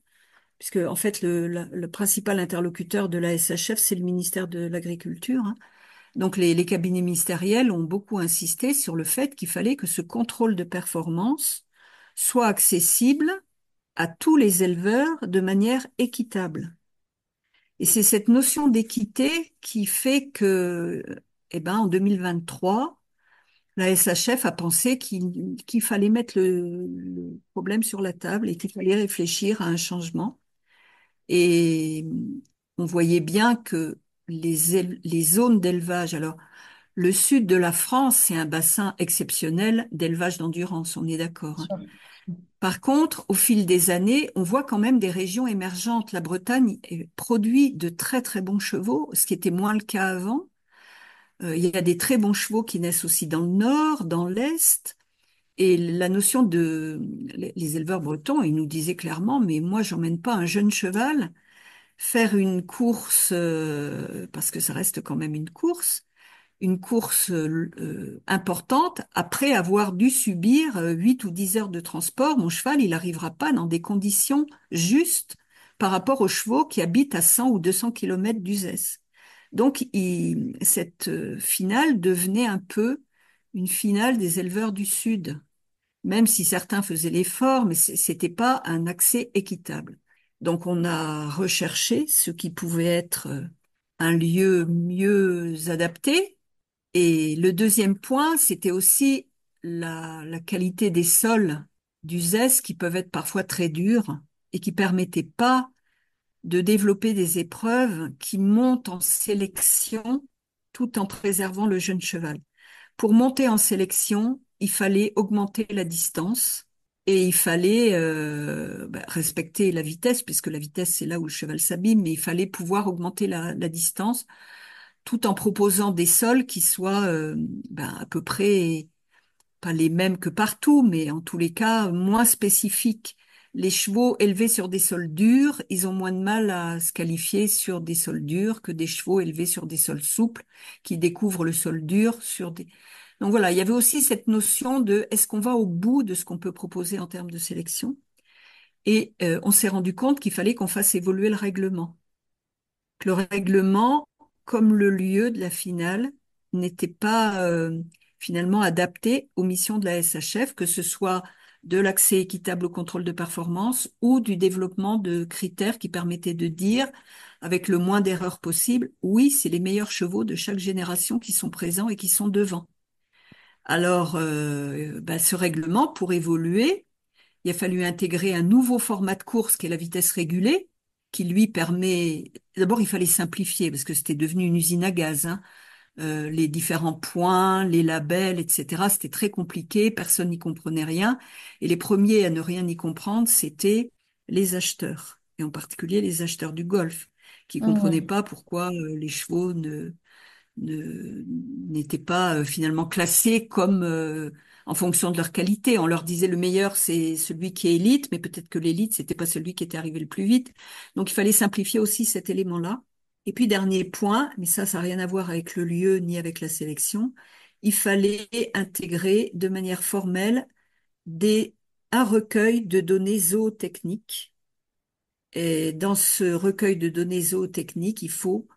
puisque en fait le principal interlocuteur de la SHF, c'est le ministère de l'Agriculture, hein. Donc les cabinets ministériels ont beaucoup insisté sur le fait qu'il fallait que ce contrôle de performance soit accessible à tous les éleveurs de manière équitable. Et c'est cette notion d'équité qui fait que, eh ben, en 2023, la SHF a pensé qu'il fallait mettre le problème sur la table et qu'il fallait réfléchir à un changement. Et on voyait bien que les zones d'élevage, alors le sud de la France, c'est un bassin exceptionnel d'élevage d'endurance, on est d'accord, hein. Sûr. Par contre, au fil des années, on voit quand même des régions émergentes. La Bretagne produit de très très bons chevaux, ce qui était moins le cas avant. Il y a des très bons chevaux qui naissent aussi dans le nord, dans l'est. Et la notion les éleveurs bretons, ils nous disaient clairement, mais moi, j'emmène pas un jeune cheval faire une course, parce que ça reste quand même une course importante, après avoir dû subir 8 ou 10 heures de transport. Mon cheval, il n'arrivera pas dans des conditions justes par rapport aux chevaux qui habitent à 100 ou 200 kilomètres d'Uzès. Donc, cette finale devenait un peu une finale des éleveurs du Sud, même si certains faisaient l'effort, mais c'était pas un accès équitable. Donc, on a recherché ce qui pouvait être un lieu mieux adapté. Et le deuxième point, c'était aussi la qualité des sols d'Uzès qui peuvent être parfois très durs et qui permettaient pas de développer des épreuves qui montent en sélection tout en préservant le jeune cheval. Pour monter en sélection, il fallait augmenter la distance et il fallait respecter la vitesse, puisque la vitesse, c'est là où le cheval s'abîme, mais il fallait pouvoir augmenter la distance tout en proposant des sols qui soient à peu près pas les mêmes que partout, mais en tous les cas moins spécifiques. Les chevaux élevés sur des sols durs, ils ont moins de mal à se qualifier sur des sols durs que des chevaux élevés sur des sols souples qui découvrent le sol dur sur des... Donc voilà, il y avait aussi cette notion de est-ce qu'on va au bout de ce qu'on peut proposer en termes de sélection? Et on s'est rendu compte qu'il fallait qu'on fasse évoluer le règlement. Le règlement, comme le lieu de la finale, n'était pas finalement adapté aux missions de la SHF, que ce soit de l'accès équitable au contrôle de performance ou du développement de critères qui permettaient de dire, avec le moins d'erreurs possible, oui, c'est les meilleurs chevaux de chaque génération qui sont présents et qui sont devant. Alors, ce règlement, pour évoluer, il a fallu intégrer un nouveau format de course qui est la vitesse régulée, qui lui permet... D'abord, il fallait simplifier parce que c'était devenu une usine à gaz, hein. Les différents points, les labels, etc. C'était très compliqué, personne n'y comprenait rien. Et les premiers à ne rien y comprendre, c'était les acheteurs, et en particulier les acheteurs du golf, qui comprenaient Mhm. pas pourquoi les chevaux n'étaient pas finalement classés comme en fonction de leur qualité. On leur disait le meilleur, c'est celui qui est élite, mais peut-être que l'élite, c'était pas celui qui était arrivé le plus vite. Donc il fallait simplifier aussi cet élément-là. Et puis dernier point, mais ça n'a rien à voir avec le lieu ni avec la sélection, il fallait intégrer de manière formelle des, un recueil de données zootechniques. Et dans ce recueil de données zootechniques, il faut,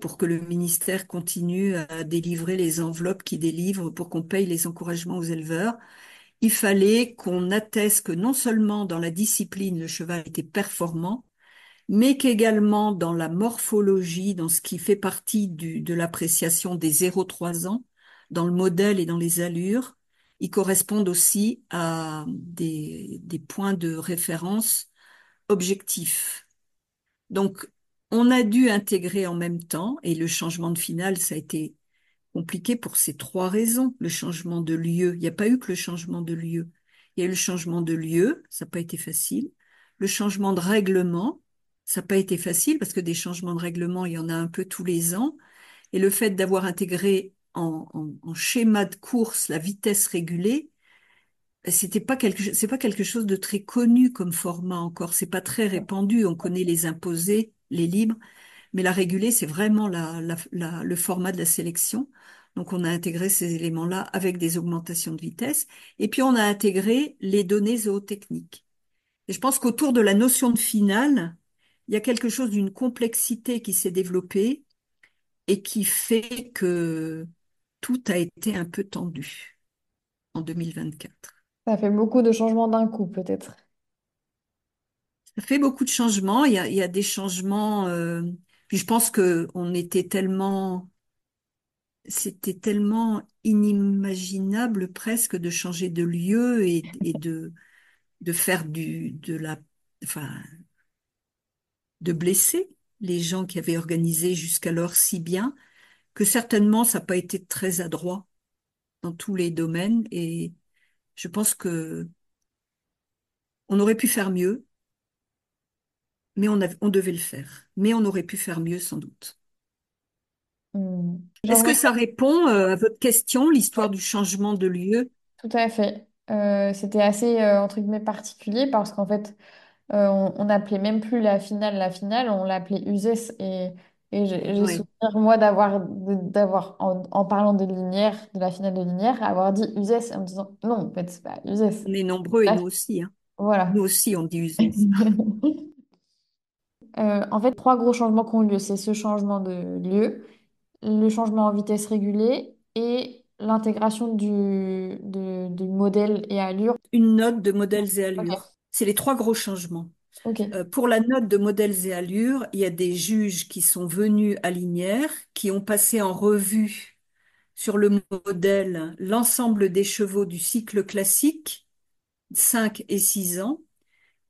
pour que le ministère continue à délivrer les enveloppes qu'il délivre pour qu'on paye les encouragements aux éleveurs, il fallait qu'on atteste que non seulement dans la discipline, le cheval était performant, mais qu'également dans la morphologie, dans ce qui fait partie de l'appréciation des 0-3 ans, dans le modèle et dans les allures, ils correspondent aussi à des points de référence objectifs. Donc, on a dû intégrer en même temps, et le changement de finale, ça a été compliqué pour ces trois raisons. Le changement de lieu, il n'y a pas eu que le changement de lieu. Il y a eu le changement de lieu, ça n'a pas été facile. Le changement de règlement, ça n'a pas été facile parce que des changements de règlement, il y en a un peu tous les ans. Et le fait d'avoir intégré en schéma de course la vitesse régulée, c'est pas quelque chose de très connu comme format encore. C'est pas très répandu. On connaît les imposés, les libres, mais la régulée, c'est vraiment le format de la sélection. Donc, on a intégré ces éléments-là avec des augmentations de vitesse. Et puis, on a intégré les données zootechniques. Et je pense qu'autour de la notion de finale, il y a quelque chose d'une complexité qui s'est développée et qui fait que tout a été un peu tendu en 2024. Ça fait beaucoup de changements d'un coup, peut-être. Ça fait beaucoup de changements. Il y a des changements. Puis je pense que c'était tellement inimaginable presque de changer de lieu et de faire enfin, de blesser les gens qui avaient organisé jusqu'alors si bien que certainement ça n'a pas été très adroit dans tous les domaines. Et je pense que on aurait pu faire mieux, mais on devait le faire. Mais on aurait pu faire mieux sans doute. Hmm. Est-ce que J'en ça répond à votre question, l'histoire du changement de lieu? Tout à fait. C'était assez, entre guillemets, particulier parce qu'en fait, On n'appelait même plus la finale, on l'appelait USES. Et j'ai Oui, souvenir, moi, d'avoir en parlant de Linière, de la finale de Linière, avoir dit USES en me disant non, en fait, c'est pas USES. on est nombreux et nous aussi, hein. Voilà. Nous aussi, on dit user. En fait, trois gros changements qui ont eu lieu. C'est ce changement de lieu, le changement en vitesse régulée et l'intégration du modèle et allure. Une note de modèles et allures. Ok, C'est les trois gros changements. ok, Pour la note de modèles et allures, il y a des juges qui sont venus à Linière, qui ont passé en revue sur le modèle l'ensemble des chevaux du cycle classique, 5 et 6 ans,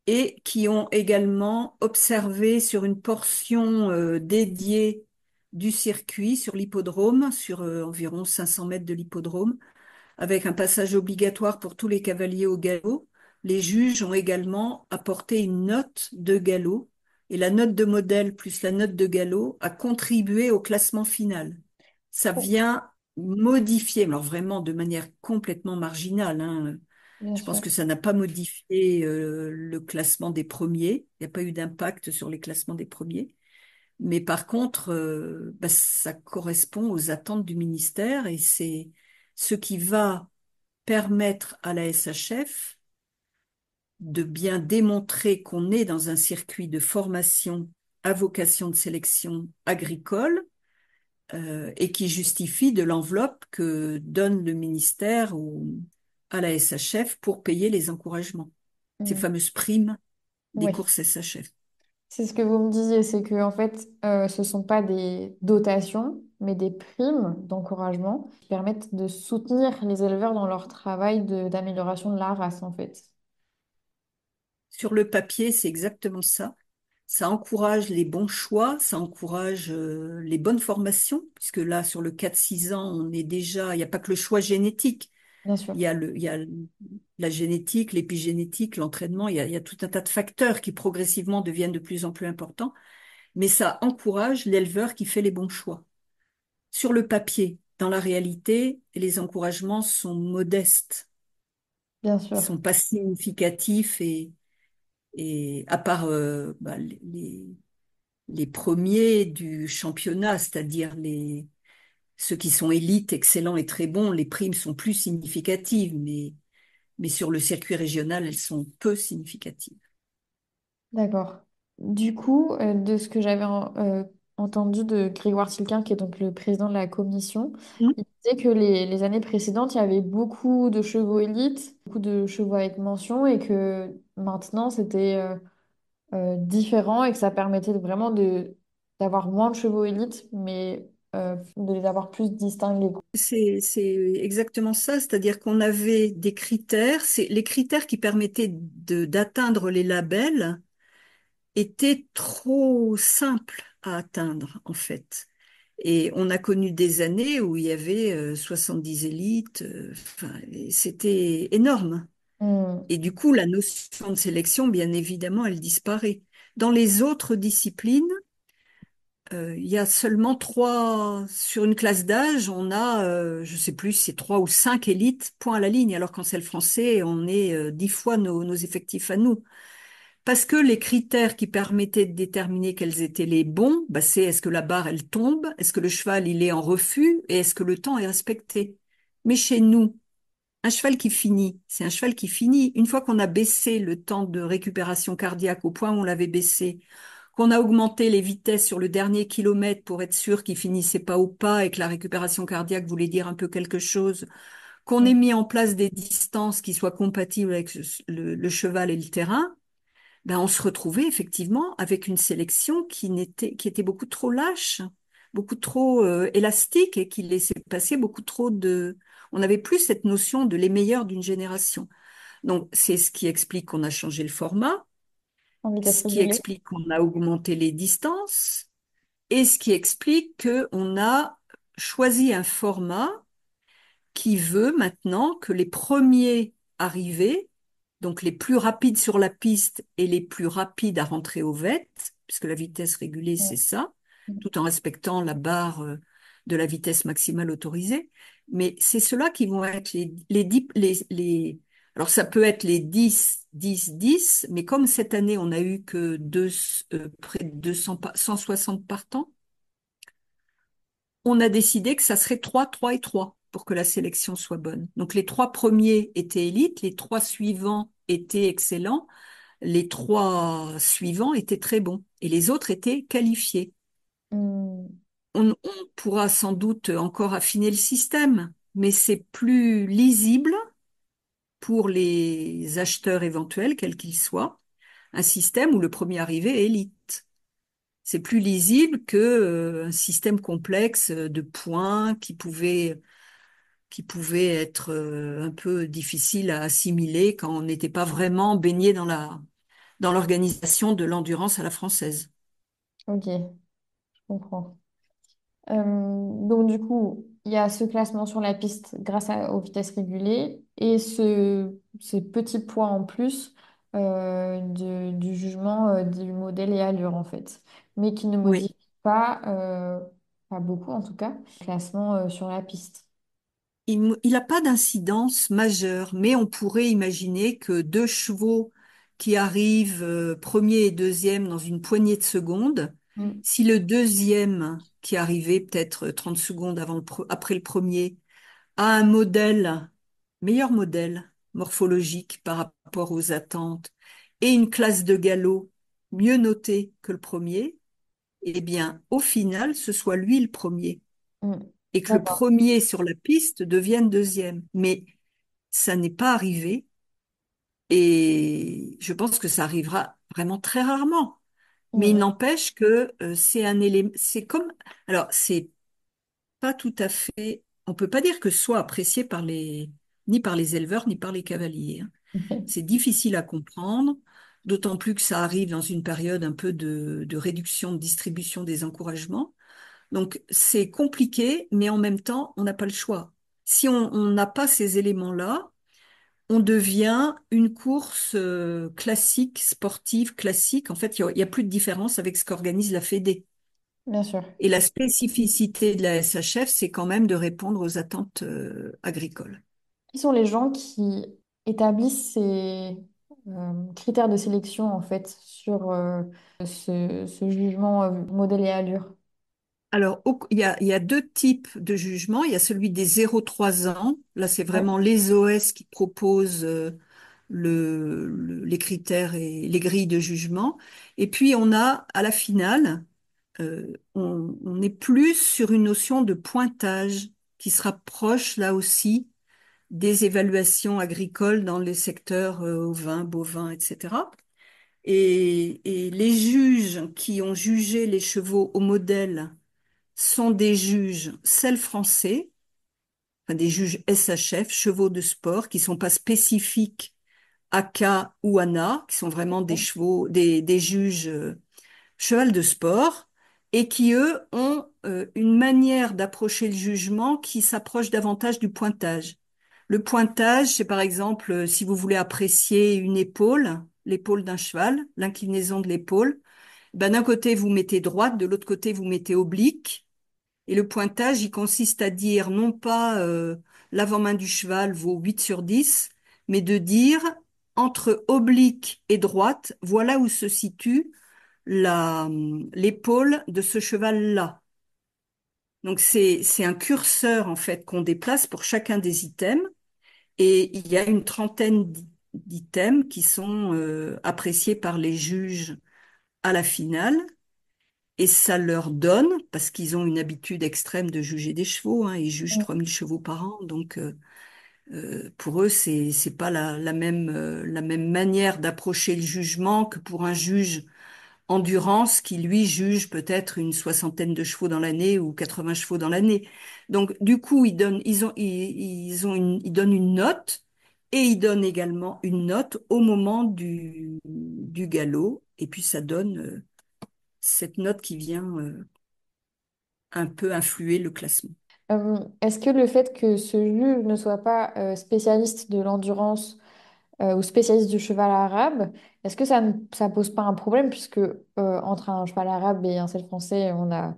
et qui ont également observé sur une portion dédiée du circuit, sur l'hippodrome, sur environ 500 mètres de l'hippodrome, avec un passage obligatoire pour tous les cavaliers au galop. Les juges ont également apporté une note de galop, et la note de modèle plus la note de galop a contribué au classement final. Ça vient modifier, alors vraiment de manière complètement marginale, hein. bien Je pense sûr. que ça n'a pas modifié le classement des premiers. Il n'y a pas eu d'impact sur les classements des premiers. Mais par contre, bah, ça correspond aux attentes du ministère et c'est ce qui va permettre à la SHF de bien démontrer qu'on est dans un circuit de formation à vocation de sélection agricole et qui justifie de l'enveloppe que donne le ministère à la SHF pour payer les encouragements, ces Mm. fameuses primes des Oui, courses SHF. c'est ce que vous me disiez, c'est que en fait, ce ne sont pas des dotations, mais des primes d'encouragement qui permettent de soutenir les éleveurs dans leur travail d'amélioration de la race, en fait. Sur le papier, c'est exactement ça. Ça encourage les bons choix, ça encourage les bonnes formations, puisque là, sur le 4-6 ans, on est déjà, il n'y a pas que le choix génétique, Bien sûr. il y a la génétique, l'épigénétique, l'entraînement, il y a tout un tas de facteurs qui progressivement deviennent de plus en plus importants, mais ça encourage l'éleveur qui fait les bons choix. Sur le papier, dans la réalité, les encouragements sont modestes, Bien ils sûr. sont pas significatifs et à part bah, les premiers du championnat, c'est-à-dire ceux qui sont élites, excellents et très bons, les primes sont plus significatives, mais sur le circuit régional, elles sont peu significatives. D'accord. Du coup, de ce que j'avais entendu de Grégoire Tilquin, qui est donc le président de la commission, Hmm. il disait que les années précédentes, il y avait beaucoup de chevaux élites, beaucoup de chevaux avec mention, et que maintenant, c'était différent et que ça permettait vraiment d'avoir moins de chevaux élites, mais de les avoir plus distingués, quoi. C'est exactement ça, c'est-à-dire qu'on avait des critères, c'est les critères qui permettaient d'atteindre les labels étaient trop simples à atteindre, en fait. Et on a connu des années où il y avait 70 élites, enfin, et c'était énorme. Hmm. Et du coup, la notion de sélection, bien évidemment, elle disparaît. Dans les autres disciplines, il y a seulement trois, sur une classe d'âge, on a, je sais plus, c'est trois ou cinq élites, point à la ligne, alors qu'en c'est le français, on est 10 fois nos effectifs à nous. Parce que les critères qui permettaient de déterminer quels étaient les bons, bah c'est est-ce que la barre elle tombe, est-ce que le cheval il est en refus et est-ce que le temps est respecté. Mais chez nous, un cheval qui finit, c'est un cheval qui finit. Une fois qu'on a baissé le temps de récupération cardiaque au point où on l'avait baissé, qu'on a augmenté les vitesses sur le dernier kilomètre pour être sûr qu'il finissait pas au pas et que la récupération cardiaque voulait dire un peu quelque chose, qu'on ait mis en place des distances qui soient compatibles avec le cheval et le terrain, ben, on se retrouvait effectivement avec une sélection qui était beaucoup trop lâche, beaucoup trop élastique et qui laissait passer beaucoup trop de... On n'avait plus cette notion de les meilleurs d'une génération. Donc, c'est ce qui explique qu'on a changé le format, En vitesse ce qui régulée. explique qu'on a augmenté les distances et ce qui explique qu'on a choisi un format qui veut maintenant que les premiers arrivés, donc les plus rapides sur la piste et les plus rapides à rentrer au vette, puisque la vitesse régulée, Hmm. c'est ça, tout en respectant la barre de la vitesse maximale autorisée. Mais c'est ceux-là qui vont être Alors ça peut être les 10, 10, 10, mais comme cette année on a eu que près de 200, 160 partants, on a décidé que ça serait 3, 3 et 3 pour que la sélection soit bonne. Donc les trois premiers étaient élites, les trois suivants étaient excellents, les trois suivants étaient très bons et les autres étaient qualifiés. Hmm. On pourra sans doute encore affiner le système, mais c'est plus lisible pour les acheteurs éventuels, quels qu'ils soient, un système où le premier arrivé est élite. C'est plus lisible que, un système complexe de points qui pouvait être un peu difficile à assimiler quand on n'était pas vraiment baigné dans l'organisation de l'endurance à la française. Ok, je comprends. Donc du coup, il y a ce classement sur la piste grâce aux vitesses régulées et ce petit point en plus du jugement du modèle et allure en fait, mais qui ne Oui. modifie pas, pas beaucoup en tout cas, le classement sur la piste. Il n'a pas d'incidence majeure, mais on pourrait imaginer que deux chevaux qui arrivent premier et deuxième dans une poignée de secondes, Mm. si le deuxième qui arrivait peut-être 30 secondes après le premier a un meilleur modèle morphologique par rapport aux attentes et une classe de galop mieux notée que le premier, eh bien, au final, ce soit lui le premier Mm. et que le D'accord. premier sur la piste devienne deuxième. Mais ça n'est pas arrivé et je pense que ça arrivera vraiment très rarement. Mais il Mm. n'empêche que c'est un élément, c'est comme, alors c'est pas tout à fait, on peut pas dire que ce soit apprécié ni par les éleveurs, ni par les cavaliers, hein. Mm. C'est difficile à comprendre, d'autant plus que ça arrive dans une période un peu de réduction de distribution des encouragements. Donc c'est compliqué, mais en même temps, on n'a pas le choix. Si on n'a pas ces éléments-là, on devient une course classique, sportive, classique. En fait, il y a plus de différence avec ce qu'organise la Fédé. Bien sûr. Et la spécificité de la SHF, c'est quand même de répondre aux attentes agricoles. Qui sont les gens qui établissent ces critères de sélection en fait sur ce jugement modèle et allure? Alors, il y a deux types de jugements. Il y a celui des 0-3 ans. Là, c'est Ouais. vraiment les OS qui proposent les critères et les grilles de jugement. Et puis, on a à la finale, on est plus sur une notion de pointage qui se rapproche là aussi des évaluations agricoles dans les secteurs ovins, bovins, etc. Et les juges qui ont jugé les chevaux au modèle sont des juges selles français, enfin des juges SHF, chevaux de sport, qui sont pas spécifiques AK ou ANA, qui sont vraiment des chevaux, des juges cheval de sport, et qui, eux, ont une manière d'approcher le jugement qui s'approche davantage du pointage. Le pointage, c'est par exemple, si vous voulez apprécier une épaule, l'épaule d'un cheval, l'inclinaison de l'épaule, ben, d'un côté, vous mettez droite, de l'autre côté, vous mettez oblique. Et le pointage, il consiste à dire non pas l'avant-main du cheval vaut 8 sur 10, mais de dire entre oblique et droite, voilà où se situe l'épaule de ce cheval-là. Donc c'est un curseur en fait qu'on déplace pour chacun des items et il y a une trentaine d'items qui sont appréciés par les juges à la finale et ça leur donne, parce qu'ils ont une habitude extrême de juger des chevaux, hein, ils jugent 3 000 chevaux par an, donc pour eux c'est pas la même manière d'approcher le jugement que pour un juge endurance qui, lui, juge peut-être une soixantaine de chevaux dans l'année ou 80 chevaux dans l'année. Donc, du coup, ils donnent une note et ils donnent également une note au moment du galop. Et puis, ça donne cette note qui vient un peu influer le classement. Est-ce que le fait que ce juge ne soit pas spécialiste de l'endurance ou spécialiste du cheval arabe, est-ce que ça pose pas un problème puisque entre un cheval arabe et un selle français, on a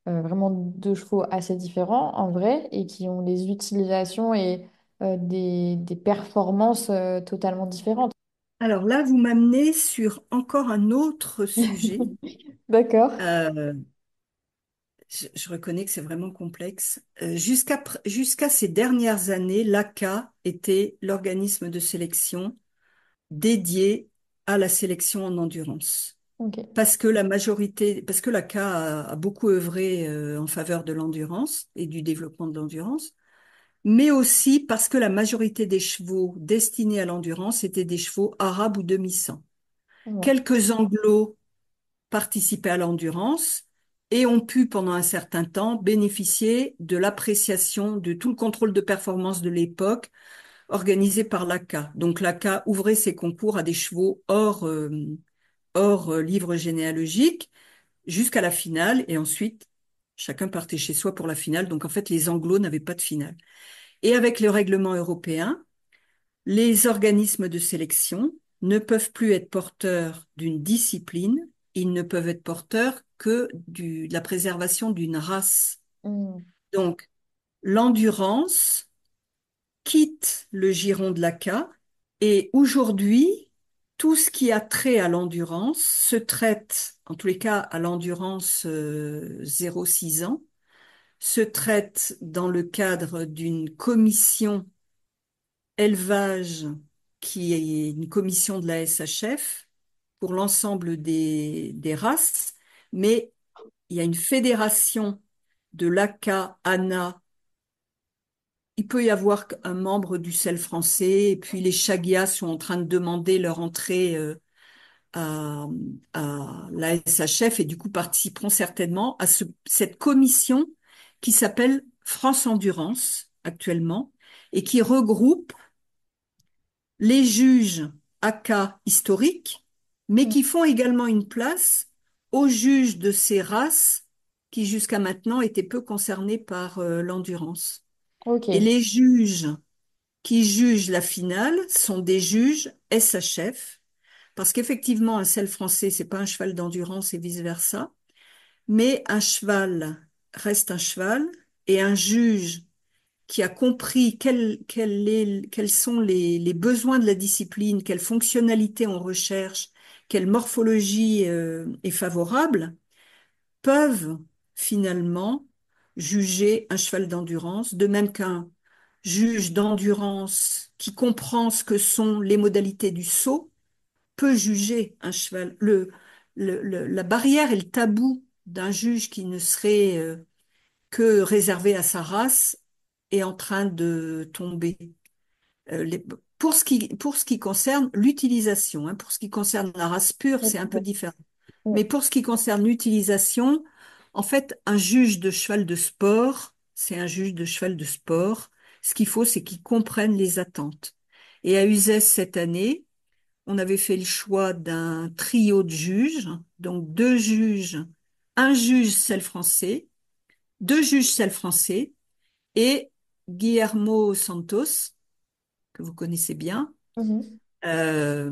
vraiment deux chevaux assez différents en vrai et qui ont des utilisations et des performances totalement différentes. Alors là, vous m'amenez sur encore un autre sujet. D'accord. Euh, je reconnais que c'est vraiment complexe. Jusqu'à ces dernières années, l'ACA était l'organisme de sélection dédié à la sélection en endurance. Ok. Parce que l'ACA a beaucoup œuvré en faveur de l'endurance et du développement de l'endurance, mais aussi parce que la majorité des chevaux destinés à l'endurance étaient des chevaux arabes ou demi-sang. Ouais. Quelques anglos participaient à l'endurance et ont pu, pendant un certain temps, bénéficier de l'appréciation de tout le contrôle de performance de l'époque organisé par l'ACA. Donc l'ACA ouvrait ses concours à des chevaux hors livre généalogique jusqu'à la finale et ensuite chacun partait chez soi pour la finale. Donc en fait, les anglos n'avaient pas de finale. Et avec le règlement européen, les organismes de sélection ne peuvent plus être porteurs d'une discipline, ils ne peuvent être porteurs que de la préservation d'une race. Hmm. Donc, l'endurance quitte le giron de l'ACA et aujourd'hui, tout ce qui a trait à l'endurance se traite, en tous les cas à l'endurance 0-6 ans, se traite dans le cadre d'une commission élevage qui est une commission de la SHF pour l'ensemble des races, mais il y a une fédération de l'ACA, ANA. Il peut y avoir un membre du sel français, et puis les Chagias sont en train de demander leur entrée à, à la SHF et du coup participeront certainement à cette commission qui s'appelle France Endurance actuellement et qui regroupe les juges AK historiques, mais Hmm. qui font également une place aux juges de ces races qui jusqu'à maintenant étaient peu concernés par l'endurance. Et Ok. les juges qui jugent la finale sont des juges SHF, parce qu'effectivement, un sel français, c'est pas un cheval d'endurance et vice-versa, mais un cheval reste un cheval, et un juge qui a compris quels sont les besoins de la discipline, quelle fonctionnalité on recherche, quelle morphologie est favorable, peuvent finalement juger un cheval d'endurance, de même qu'un juge d'endurance qui comprend ce que sont les modalités du saut peut juger un cheval. La barrière et le tabou d'un juge qui ne serait que réservé à sa race est en train de tomber. Euh, les- pour ce qui concerne l'utilisation, hein, pour ce qui concerne la race pure, c'est un peu différent. Mais Hmm. pour ce qui concerne l'utilisation, en fait, un juge de cheval de sport, c'est un juge de cheval de sport. Ce qu'il faut, c'est qu'il comprenne les attentes. Et à Uzès, cette année, on avait fait le choix d'un trio de juges, donc deux juges, un juge celle français, deux juges celle français et Guillermo Santos, que vous connaissez bien, Mhm. euh,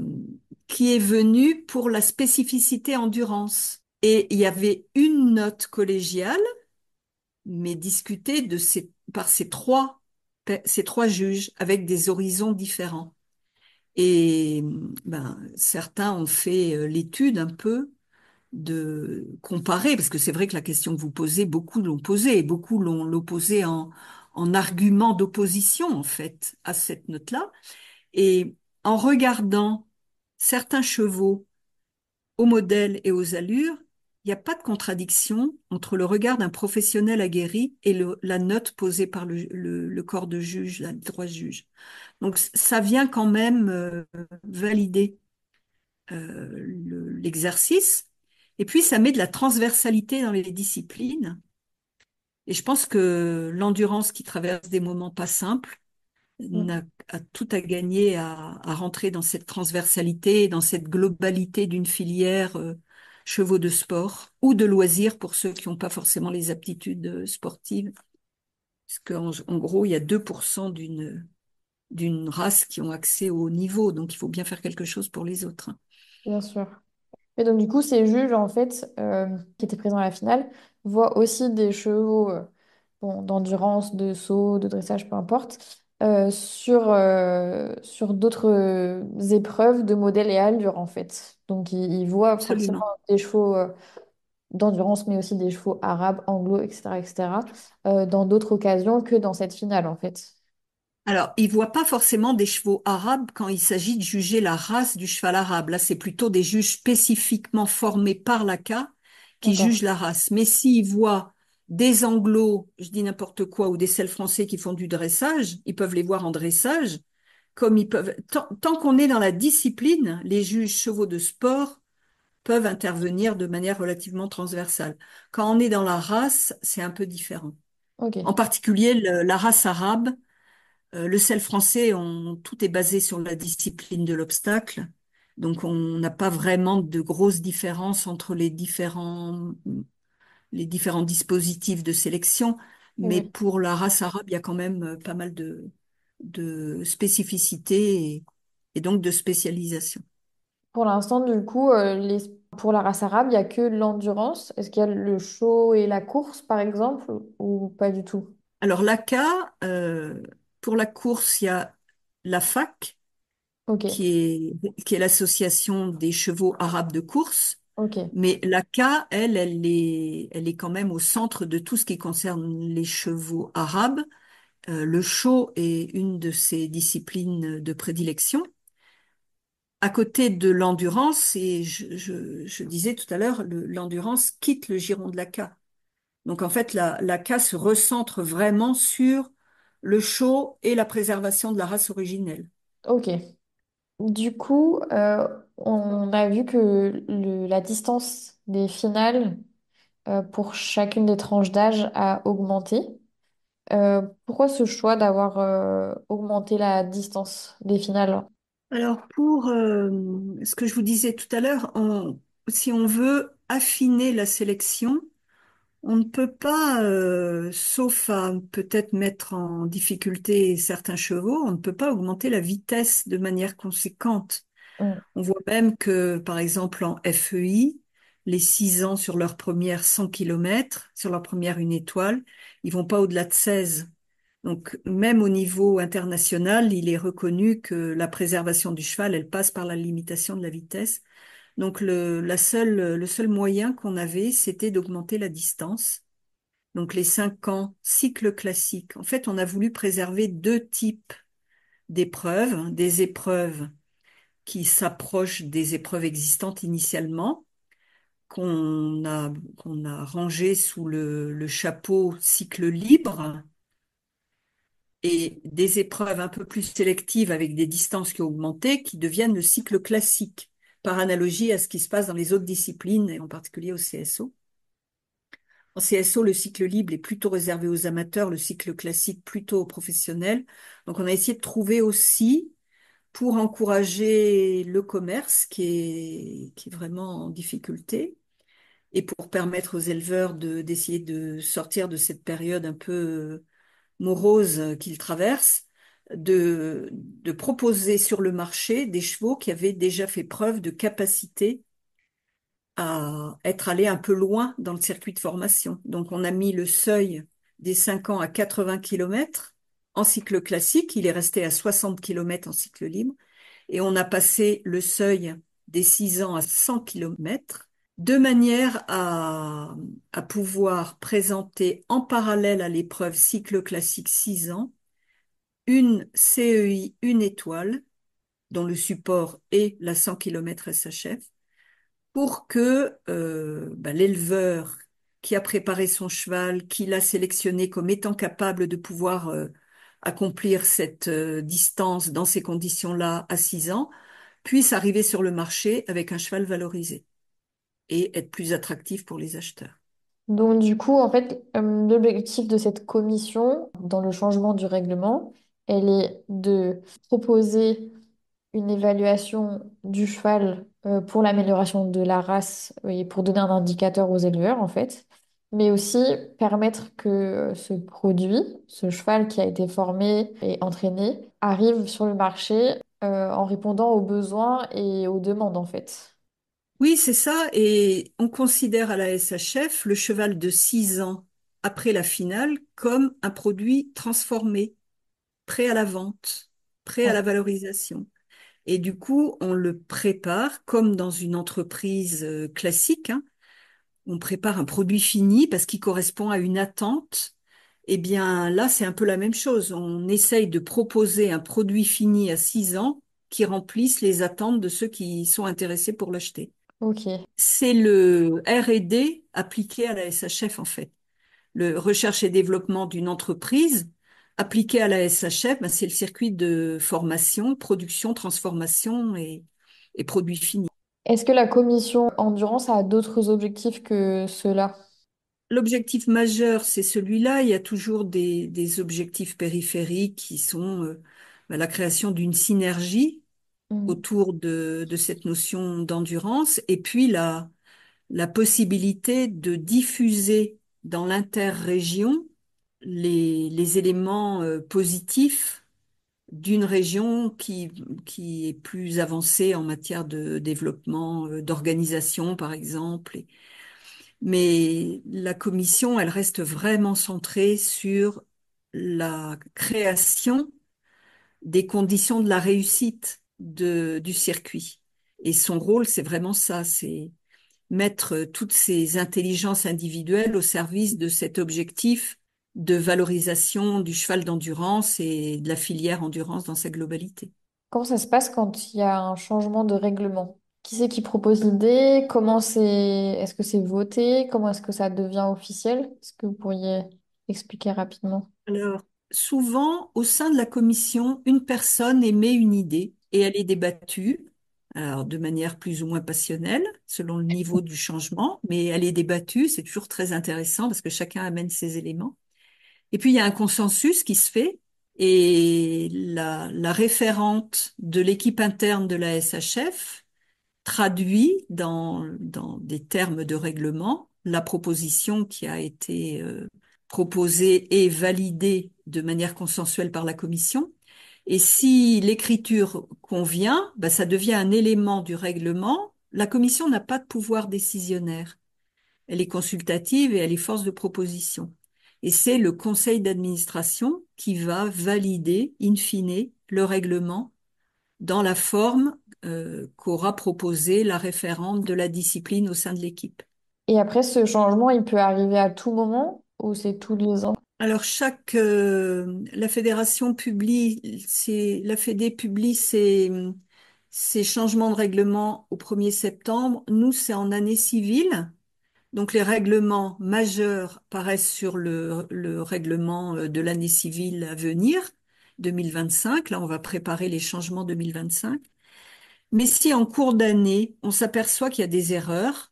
qui est venu pour la spécificité endurance. Et il y avait une note collégiale, mais discutée par ces trois juges avec des horizons différents. Et ben, certains ont fait l'étude un peu de comparer, parce que c'est vrai que la question que vous posez, beaucoup l'ont posée, et beaucoup l'ont posée en argument d'opposition, en fait, à cette note-là. Et en regardant certains chevaux au modèle et aux allures, il n'y a pas de contradiction entre le regard d'un professionnel aguerri et la note posée par le corps de juge, les trois juges. Donc ça vient quand même valider l'exercice. Et puis ça met de la transversalité dans les disciplines. Et je pense que l'endurance qui traverse des moments pas simples Hmm. a tout à gagner à rentrer dans cette transversalité, dans cette globalité d'une filière chevaux de sport ou de loisirs pour ceux qui n'ont pas forcément les aptitudes sportives. Parce qu'en gros, il y a 2% d'une race qui ont accès au haut niveau, donc il faut bien faire quelque chose pour les autres. Bien sûr. Et donc, du coup, ces juges, en fait, qui étaient présents à la finale, voient aussi des chevaux bon, d'endurance, de saut, de dressage, peu importe, sur d'autres épreuves de modèle et allure en fait. Donc il voit forcément Absolument. des chevaux d'endurance, mais aussi des chevaux arabes, anglo, etc., etc., dans d'autres occasions que dans cette finale en fait. Alors, il voit pas forcément des chevaux arabes quand il s'agit de juger la race du cheval arabe. Là, c'est plutôt des juges spécifiquement formés par l'ACA qui D'accord. jugent la race. Mais s'il voit des anglos, je dis n'importe quoi, ou des selles français qui font du dressage, ils peuvent les voir en dressage, comme ils peuvent. Tant qu'on est dans la discipline, les juges chevaux de sport peuvent intervenir de manière relativement transversale. Quand on est dans la race, c'est un peu différent. En Ok. particulier, la race arabe. Le sel français, tout est basé sur la discipline de l'obstacle. Donc, on n'a pas vraiment de grosses différences entre les différents dispositifs de sélection. Mais Oui. pour la race arabe, il y a quand même pas mal de spécificités et donc de spécialisation. Pour l'instant, du coup, pour la race arabe, il n'y a que l'endurance. Est-ce qu'il y a le show et la course, par exemple, ou pas du tout? Alors, l'ACA, pour la course, il y a la FAC, Ok, qui est l'association des chevaux arabes de course. ok, Mais la K, elle est quand même au centre de tout ce qui concerne les chevaux arabes. Le show est une de ses disciplines de prédilection. À côté de l'endurance, et je disais tout à l'heure, l'endurance quitte le giron de la K. Donc en fait, la K se recentre vraiment sur le show et la préservation de la race originelle. ok. Du coup, on a vu que la distance des finales pour chacune des tranches d'âge a augmenté. Pourquoi ce choix d'avoir augmenté la distance des finales? Alors pour ce que je vous disais tout à l'heure, si on veut affiner la sélection, on ne peut pas, sauf à peut-être mettre en difficulté certains chevaux, on ne peut pas augmenter la vitesse de manière conséquente. Mm. On voit même que, par exemple, en FEI, les 6 ans sur leur première 100 km, sur leur première une étoile, ils vont pas au-delà de 16. Donc, même au niveau international, il est reconnu que la préservation du cheval, elle passe par la limitation de la vitesse. Donc, le seul moyen qu'on avait, c'était d'augmenter la distance. Donc, les 5 ans, cycle classique. En fait, on a voulu préserver deux types d'épreuves, hein, des épreuves qui s'approchent des épreuves existantes initialement, qu'on a rangées sous le chapeau cycle libre, et des épreuves un peu plus sélectives avec des distances qui ont augmenté, qui deviennent le cycle classique, par analogie à ce qui se passe dans les autres disciplines, et en particulier au CSO. En CSO, le cycle libre est plutôt réservé aux amateurs, le cycle classique plutôt aux professionnels. Donc on a essayé de trouver aussi, pour encourager le commerce qui est vraiment en difficulté, et pour permettre aux éleveurs d'essayer de sortir de cette période un peu morose qu'ils traversent, de proposer sur le marché des chevaux qui avaient déjà fait preuve de capacité à être allés un peu loin dans le circuit de formation. Donc on a mis le seuil des 5 ans à 80 km en cycle classique, il est resté à 60 km en cycle libre, et on a passé le seuil des 6 ans à 100 km, de manière à pouvoir présenter en parallèle à l'épreuve cycle classique 6 ans une CEI, une étoile, dont le support est la 100 km SHF, pour que l'éleveur qui a préparé son cheval, qui l'a sélectionné comme étant capable de pouvoir accomplir cette distance dans ces conditions-là à 6 ans, puisse arriver sur le marché avec un cheval valorisé et être plus attractif pour les acheteurs. Donc, du coup, en fait, l'objectif de cette commission, dans le changement du règlement, elle est de proposer une évaluation du cheval pour l'amélioration de la race et pour donner un indicateur aux éleveurs, en fait, mais aussi permettre que ce produit, ce cheval qui a été formé et entraîné, arrive sur le marché en répondant aux besoins et aux demandes, en fait. Oui, c'est ça. Et on considère à la SHF le cheval de 6 ans après la finale comme un produit transformé. prêt à la vente, prêt à Ouais. la valorisation. Et du coup, on le prépare comme dans une entreprise classique, hein. On prépare un produit fini parce qu'il correspond à une attente. Eh bien, là, c'est un peu la même chose. On essaye de proposer un produit fini à 6 ans qui remplisse les attentes de ceux qui sont intéressés pour l'acheter. Ok. C'est le R&D appliqué à la SHF, en fait. Le recherche et développement d'une entreprise appliqué à la SHF, ben, c'est le circuit de formation, production, transformation et produit fini. Est-ce que la commission endurance a d'autres objectifs que ceux-là? L'objectif majeur, c'est celui-là. Il y a toujours des objectifs périphériques qui sont ben, la création d'une synergie Mhm. autour de cette notion d'endurance et puis la possibilité de diffuser dans l'interrégion les éléments positifs d'une région qui est plus avancée en matière de développement, d'organisation, par exemple. Mais la commission, elle reste vraiment centrée sur la création des conditions de la réussite du circuit. Et son rôle, c'est vraiment ça, c'est mettre toutes ces intelligences individuelles au service de cet objectif de valorisation du cheval d'endurance et de la filière endurance dans sa globalité. Comment ça se passe quand il y a un changement de règlement? Qui c'est qui propose l'idée? Est-ce que c'est voté? Comment est-ce que ça devient officiel? Est-ce que vous pourriez expliquer rapidement? Alors, souvent, au sein de la commission, une personne émet une idée et elle est débattue, alors de manière plus ou moins passionnelle, selon le niveau du changement, mais elle est débattue, c'est toujours très intéressant parce que chacun amène ses éléments. Et puis, il y a un consensus qui se fait et la référente de l'équipe interne de la SHF traduit dans des termes de règlement la proposition qui a été proposée et validée de manière consensuelle par la commission. Et si l'écriture convient, ben, ça devient un élément du règlement. La commission n'a pas de pouvoir décisionnaire. Elle est consultative et elle est force de proposition. Et c'est le conseil d'administration qui va valider, in fine, le règlement dans la forme qu'aura proposé la référente de la discipline au sein de l'équipe. Et après, ce changement, il peut arriver à tout moment ou c'est tous les ans? Alors la fédération publie, la Fédé publie ses changements de règlement au 1er septembre. Nous, c'est en année civile. Donc les règlements majeurs paraissent sur le règlement de l'année civile à venir, 2025. Là, on va préparer les changements 2025. Mais si en cours d'année, on s'aperçoit qu'il y a des erreurs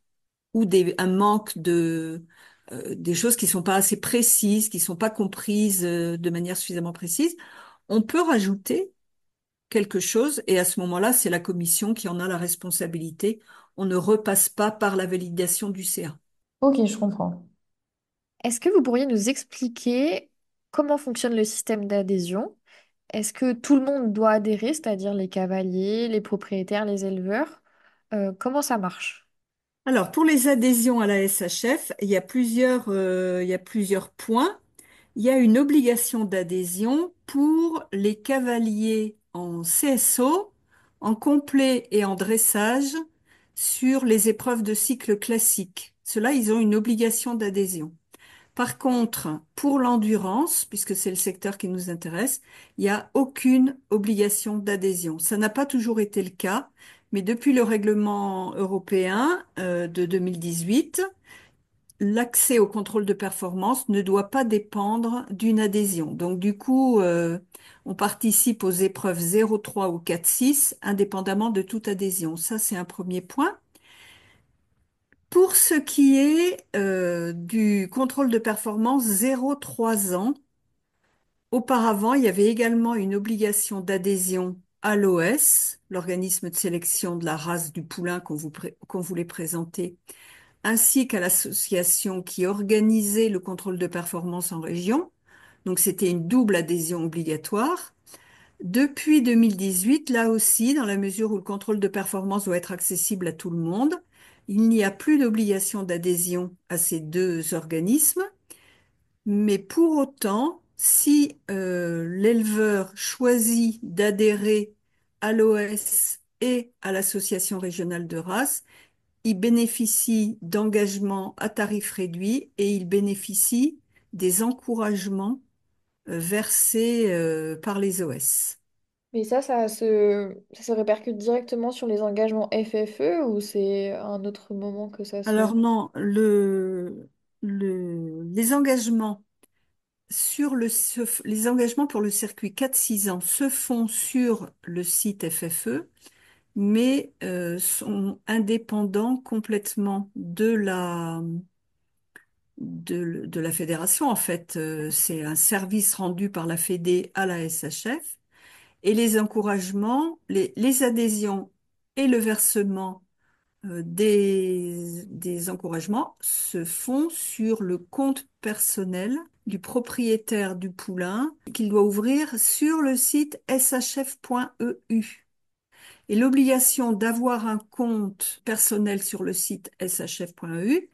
ou un manque des choses qui sont pas assez précises, qui sont pas comprises de manière suffisamment précise, on peut rajouter quelque chose et à ce moment-là, c'est la commission qui en a la responsabilité. On ne repasse pas par la validation du CA. Ok, je comprends. Est-ce que vous pourriez nous expliquer comment fonctionne le système d'adhésion? Est-ce que tout le monde doit adhérer, c'est-à-dire les cavaliers, les propriétaires, les éleveurs? Comment ça marche? Alors, pour les adhésions à la SHF, il y a plusieurs points. Il y a une obligation d'adhésion pour les cavaliers en CSO, en complet et en dressage sur les épreuves de cycle classique. Ceux-là, ils ont une obligation d'adhésion. Par contre, pour l'endurance, puisque c'est le secteur qui nous intéresse, il n'y a aucune obligation d'adhésion. Ça n'a pas toujours été le cas, mais depuis le règlement européen de 2018, l'accès au contrôle de performance ne doit pas dépendre d'une adhésion. Donc du coup, on participe aux épreuves 0, 3 ou 4, 6, indépendamment de toute adhésion. Ça, c'est un premier point. Pour ce qui est du contrôle de performance 0-3 ans, auparavant, il y avait également une obligation d'adhésion à l'OS, l'organisme de sélection de la race du poulain qu'on voulait présenter, ainsi qu'à l'association qui organisait le contrôle de performance en région. Donc c'était une double adhésion obligatoire. Depuis 2018, là aussi, dans la mesure où le contrôle de performance doit être accessible à tout le monde, il n'y a plus d'obligation d'adhésion à ces deux organismes, mais pour autant, si l'éleveur choisit d'adhérer à l'OS et à l'association régionale de race, il bénéficie d'engagements à tarif réduit et il bénéficie des encouragements versés par les OS. Mais ça se répercute directement sur les engagements FFE ou c'est un autre moment que ça se... Alors non, les engagements les engagements pour le circuit 4-6 ans se font sur le site FFE, mais sont indépendants complètement de la fédération. En fait, c'est un service rendu par la Fédé à la SHF. Et les encouragements, les adhésions et le versement des encouragements se font sur le compte personnel du propriétaire du poulain qu'il doit ouvrir sur le site shf.eu. Et l'obligation d'avoir un compte personnel sur le site shf.eu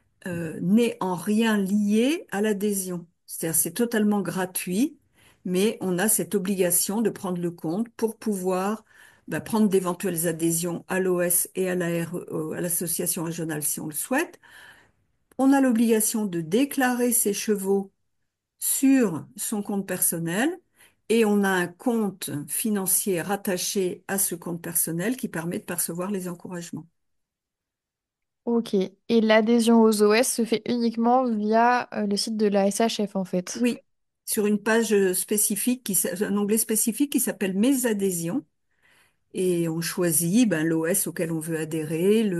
n'est en rien liée à l'adhésion. C'est-à-dire c'est totalement gratuit, mais on a cette obligation de prendre le compte pour pouvoir prendre d'éventuelles adhésions à l'OS et à à l'association régionale si on le souhaite. On a l'obligation de déclarer ses chevaux sur son compte personnel et on a un compte financier rattaché à ce compte personnel qui permet de percevoir les encouragements. Ok. Et l'adhésion aux OS se fait uniquement via le site de la SHF en fait. Oui, sur une page spécifique, un onglet spécifique qui s'appelle Mes adhésions. Et on choisit l'OS auquel on veut adhérer,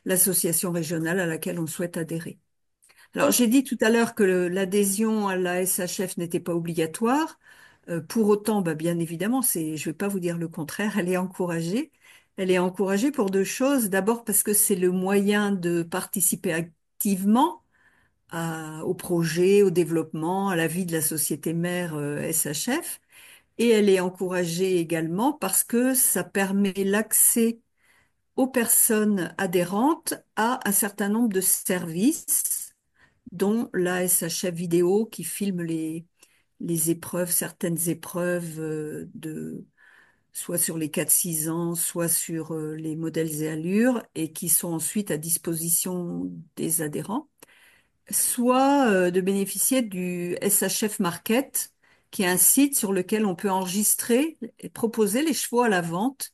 l'association régionale à laquelle on souhaite adhérer. Alors, Ok. j'ai dit tout à l'heure que l'adhésion à la SHF n'était pas obligatoire. Pour autant, bien évidemment, je vais pas vous dire le contraire, elle est encouragée. Elle est encouragée pour deux choses. D'abord parce que c'est le moyen de participer activement au projet, au développement, à la vie de la société mère SHF. Et elle est encouragée également parce que ça permet l'accès aux personnes adhérentes à un certain nombre de services, dont la SHF vidéo qui filme les épreuves, certaines épreuves soit sur les 4-6 ans, soit sur les modèles et allures, et qui sont ensuite à disposition des adhérents, soit de bénéficier du SHF Market, qui est un site sur lequel on peut enregistrer et proposer les chevaux à la vente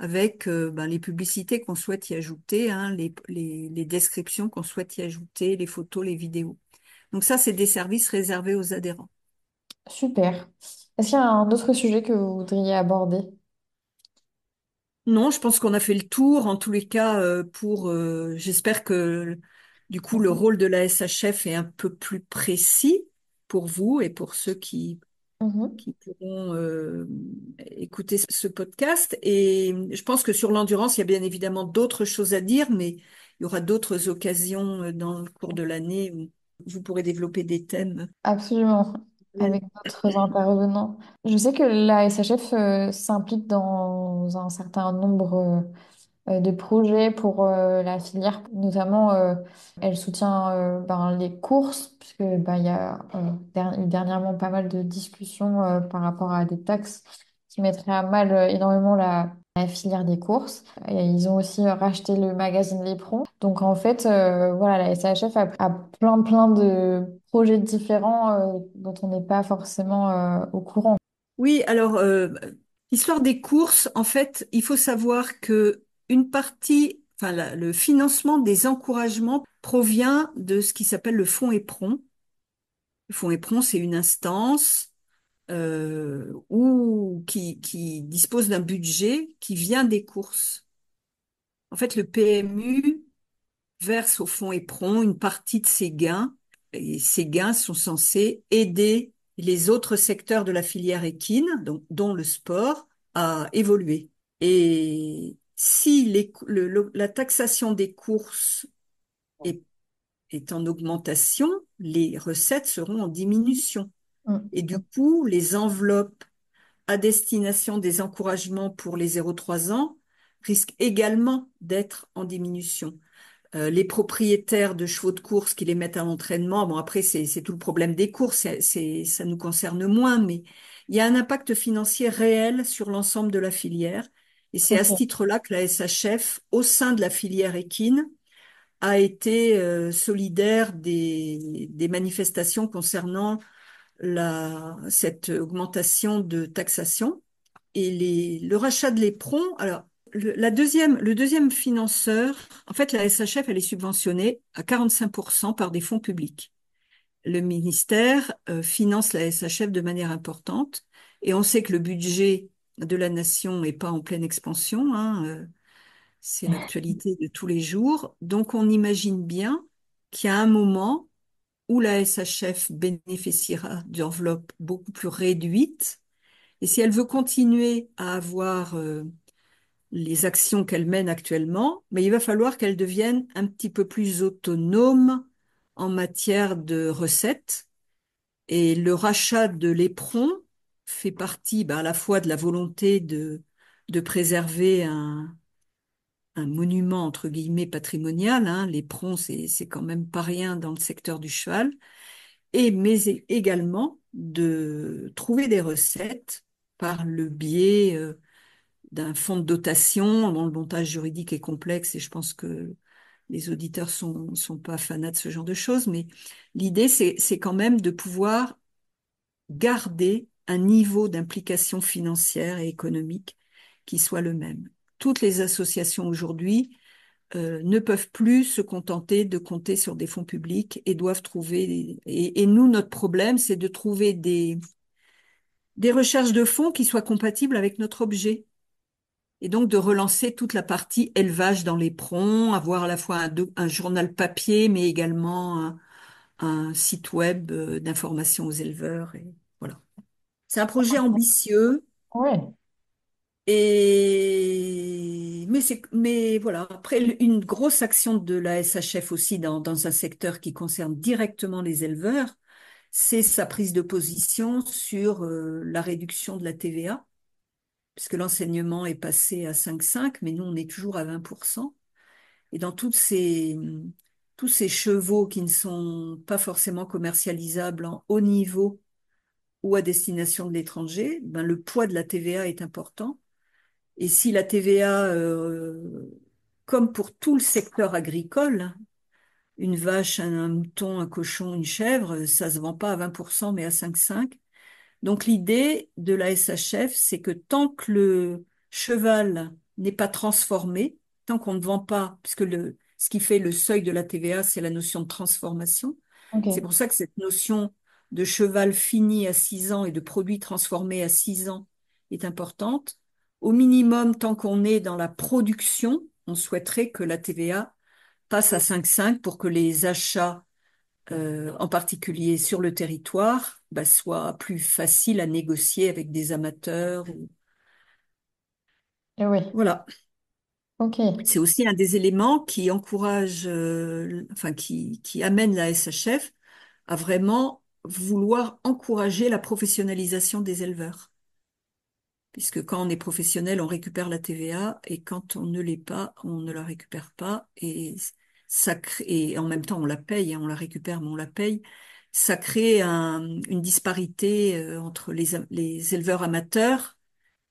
avec les publicités qu'on souhaite y ajouter, hein, les descriptions qu'on souhaite y ajouter, les photos, les vidéos. Donc ça, c'est des services réservés aux adhérents. Super. Est-ce qu'il y a un autre sujet que vous voudriez aborder? Non, je pense qu'on a fait le tour. En tous les cas, j'espère que du coup, le Mhm. rôle de la SHF est un peu plus précis pour vous et pour ceux Mhm. qui pourront écouter ce podcast. Et je pense que sur l'endurance, il y a bien évidemment d'autres choses à dire, mais il y aura d'autres occasions dans le cours de l'année où vous pourrez développer des thèmes. Absolument, avec d'autres intervenants. Je sais que la SHF s'implique dans un certain nombre de projets pour la filière. Notamment, elle soutient les courses, puisque il y a eu dernièrement pas mal de discussions par rapport à des taxes qui mettraient à mal énormément la filière des courses. Et ils ont aussi racheté le magazine L'éperon. Donc en fait, voilà, la SHF a plein de projets différents dont on n'est pas forcément au courant. Oui, alors, l'histoire des courses, en fait, il faut savoir que une partie, enfin, le financement des encouragements provient de ce qui s'appelle le fonds éperon. Le fonds éperon, c'est une instance qui dispose d'un budget qui vient des courses. En fait, le PMU verse au fonds éperon une partie de ses gains, et ces gains sont censés aider les autres secteurs de la filière équine, donc, dont le sport, à évoluer. Et si la taxation des courses est, est en augmentation, les recettes seront en diminution. Et du Mm. coup, les enveloppes à destination des encouragements pour les 0,3 ans risquent également d'être en diminution. les propriétaires de chevaux de course qui les mettent à l'entraînement. Bon, après, c'est tout le problème des courses, ça nous concerne moins, mais il y a un impact financier réel sur l'ensemble de la filière. Et c'est à ce Ok. titre-là que la SHF, au sein de la filière équine, a été solidaire des manifestations concernant cette augmentation de taxation et le rachat de l'éperon. Alors, le deuxième financeur, en fait, la SHF, elle est subventionnée à 45% par des fonds publics. Le ministère finance la SHF de manière importante et on sait que le budget de la nation n'est pas en pleine expansion, hein, c'est l'actualité de tous les jours. Donc, on imagine bien qu'il y a un moment où la SHF bénéficiera d'enveloppes beaucoup plus réduites. Et si elle veut continuer à avoir les actions qu'elle mène actuellement, mais il va falloir qu'elle devienne un petit peu plus autonome en matière de recettes. Et le rachat de l'éperon fait partie à la fois de la volonté de préserver un monument entre guillemets patrimonial, hein. L'éperon, c'est quand même pas rien dans le secteur du cheval, mais également de trouver des recettes par le biais d'un fonds de dotation dont le montage juridique est complexe et je pense que les auditeurs sont pas fanats de ce genre de choses, mais l'idée, c'est quand même de pouvoir garder un niveau d'implication financière et économique qui soit le même. Toutes les associations aujourd'hui ne peuvent plus se contenter de compter sur des fonds publics et doivent trouver, et nous, notre problème, c'est de trouver des recherches de fonds qui soient compatibles avec notre objet. Et donc de relancer toute la partie élevage dans les prongs, avoir à la fois un journal papier, mais également un site web d'information aux éleveurs. Et voilà. C'est un projet ambitieux. Ouais. Mais voilà, après une grosse action de la SHF aussi dans un secteur qui concerne directement les éleveurs, c'est sa prise de position sur la réduction de la TVA, puisque l'enseignement est passé à 5,5, mais nous on est toujours à 20%. Et dans tous ces chevaux qui ne sont pas forcément commercialisables en haut niveau ou à destination de l'étranger, ben, le poids de la TVA est important. Et si la TVA, comme pour tout le secteur agricole, une vache, un mouton, un cochon, une chèvre, ça se vend pas à 20%, mais à 5,5. Donc l'idée de la SHF, c'est que tant que le cheval n'est pas transformé, tant qu'on ne vend pas, puisque ce qui fait le seuil de la TVA, c'est la notion de transformation. C'est Ok. pour ça que cette notion de cheval fini à 6 ans et de produit transformé à 6 ans est importante. Au minimum, tant qu'on est dans la production, on souhaiterait que la TVA passe à 5,5 pour que les achats en particulier sur le territoire, soit plus facile à négocier avec des amateurs. Et oui. Voilà. Ok. C'est aussi un des éléments qui encourage, enfin qui amène la SHF à vraiment vouloir encourager la professionnalisation des éleveurs. Puisque quand on est professionnel, on récupère la TVA et quand on ne l'est pas, on ne la récupère pas et et en même temps on la paye, hein, on la récupère mais on la paye. Ça crée une disparité entre les éleveurs amateurs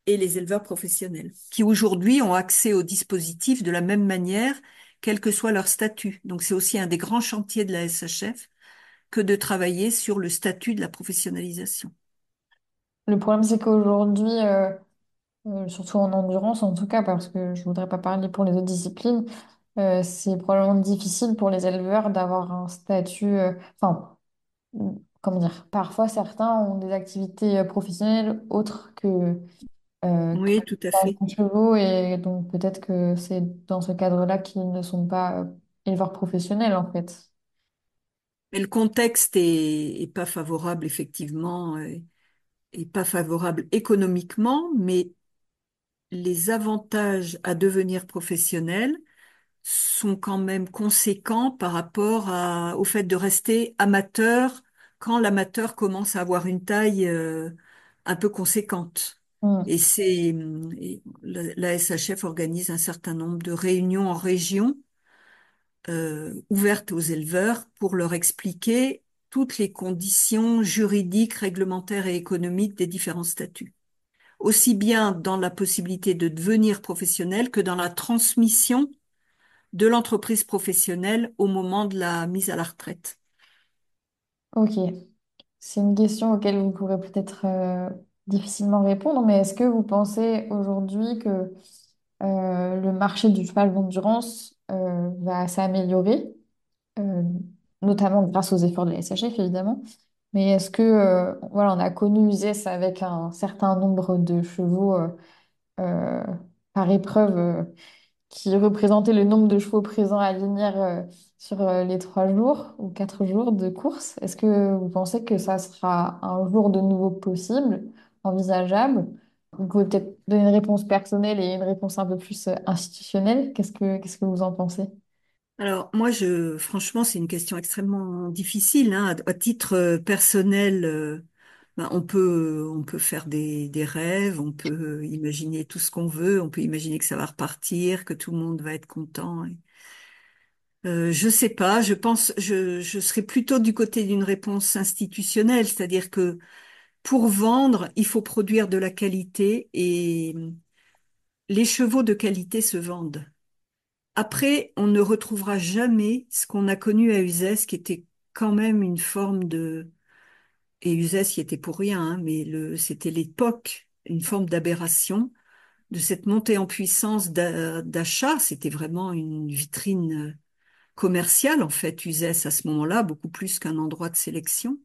et les éleveurs professionnels, qui aujourd'hui ont accès au dispositif de la même manière, quel que soit leur statut. Donc c'est aussi un des grands chantiers de la SHF que de travailler sur le statut de la professionnalisation. Le problème, c'est qu'aujourd'hui, surtout en endurance en tout cas, parce que je voudrais pas parler pour les autres disciplines, c'est probablement difficile pour les éleveurs d'avoir un statut, enfin, comment dire, parfois certains ont des activités professionnelles autres que Oui, tout à l'élevage fait. de chevaux, et donc peut-être que c'est dans ce cadre-là qu'ils ne sont pas éleveurs professionnels en fait. Mais le contexte est pas favorable, effectivement, et pas favorable économiquement, mais les avantages à devenir professionnel sont quand même conséquents par rapport au fait de rester amateur quand l'amateur commence à avoir une taille un peu conséquente. Hmm. Et la SHF organise un certain nombre de réunions en région ouverte aux éleveurs pour leur expliquer toutes les conditions juridiques, réglementaires et économiques des différents statuts, aussi bien dans la possibilité de devenir professionnel que dans la transmission de l'entreprise professionnelle au moment de la mise à la retraite. Ok, c'est une question auquel vous pourrez peut-être difficilement répondre, mais est-ce que vous pensez aujourd'hui que le marché du cheval d'endurance va s'améliorer, euh, notamment grâce aux efforts de la SHF évidemment, mais est-ce que voilà, on a connu l'USES avec un certain nombre de chevaux euh, par épreuve qui représentait le nombre de chevaux présents à l'inière sur les 3 jours ou 4 jours de course. Est-ce que vous pensez que ça sera un jour de nouveau possible, envisageable? Vous pouvez peut-être donner une réponse personnelle et une réponse un peu plus institutionnelle. Qu'est-ce que vous en pensez? Alors, moi, franchement, c'est une question extrêmement difficile, hein. À titre personnel, ben, on peut faire des rêves, on peut imaginer tout ce qu'on veut, on peut imaginer que ça va repartir, que tout le monde va être content. Je sais pas, je serais plutôt du côté d'une réponse institutionnelle, c'est-à-dire que pour vendre, il faut produire de la qualité et les chevaux de qualité se vendent. Après, on ne retrouvera jamais ce qu'on a connu à Uzès, qui était quand même une forme de... Et Uzès y était pour rien, hein, mais c'était l'époque, une forme d'aberration, de cette montée en puissance d'achat. C'était vraiment une vitrine commerciale, en fait, Uzès, à ce moment-là, beaucoup plus qu'un endroit de sélection.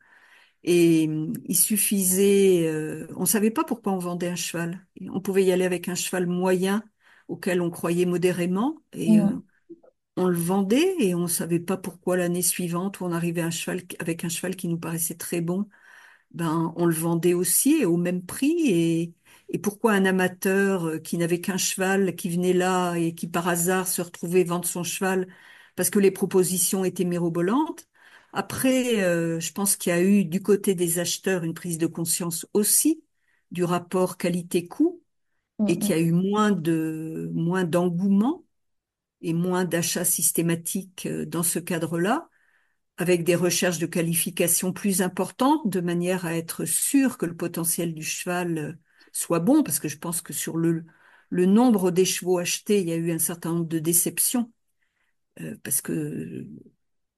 Et il suffisait... on ne savait pas pourquoi on vendait un cheval. On pouvait y aller avec un cheval moyen auquel on croyait modérément, et Mm, on le vendait et on savait pas pourquoi l'année suivante où on arrivait avec un cheval qui nous paraissait très bon, ben on le vendait aussi et au même prix et pourquoi un amateur qui n'avait qu'un cheval qui venait là et qui par hasard se retrouvait vendre son cheval parce que les propositions étaient mirobolantes. Après, je pense qu'il y a eu du côté des acheteurs une prise de conscience aussi du rapport qualité-coût mm, et qu'il y a mm, eu moins d'engouement et moins d'achats systématiques dans ce cadre-là, avec des recherches de qualification plus importantes, de manière à être sûr que le potentiel du cheval soit bon, parce que je pense que sur le nombre des chevaux achetés, il y a eu un certain nombre de déceptions, parce que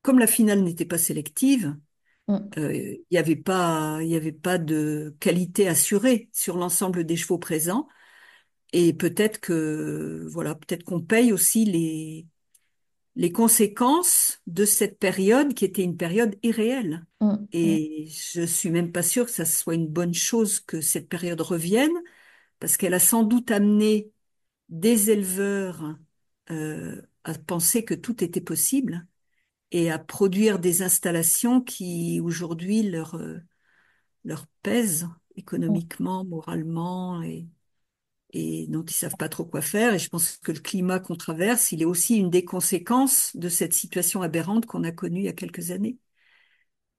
comme la finale n'était pas sélective, mm, il y avait pas de qualité assurée sur l'ensemble des chevaux présents, et peut-être qu'on paye aussi les conséquences de cette période qui était une période irréelle. mm, mm, Et je suis même pas sûre que ça soit une bonne chose que cette période revienne, parce qu'elle a sans doute amené des éleveurs à penser que tout était possible et à produire des installations qui aujourd'hui leur pèsent mm, économiquement, moralement et dont ils savent pas trop quoi faire. Et je pense que le climat qu'on traverse, il est aussi une des conséquences de cette situation aberrante qu'on a connue il y a quelques années.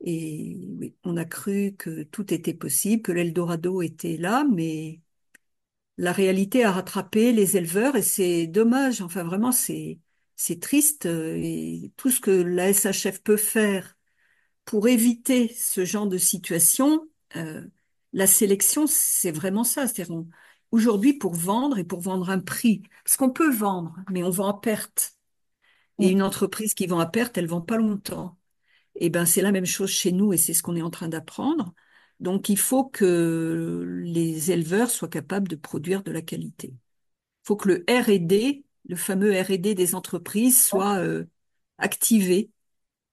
Et oui, on a cru que tout était possible, que l'Eldorado était là, mais la réalité a rattrapé les éleveurs et c'est dommage. Enfin, vraiment, c'est triste. Et tout ce que la SHF peut faire pour éviter ce genre de situation, euh, la sélection, c'est vraiment ça. C'est-à-dire, aujourd'hui, pour vendre et pour vendre un prix, parce qu'on peut vendre, mais on vend à perte. Et une mm, entreprise qui vend à perte, elle vend pas longtemps. Et ben, c'est la même chose chez nous et c'est ce qu'on est en train d'apprendre. Donc, il faut que les éleveurs soient capables de produire de la qualité. Il faut que le R&D, le fameux R&D des entreprises, soit activé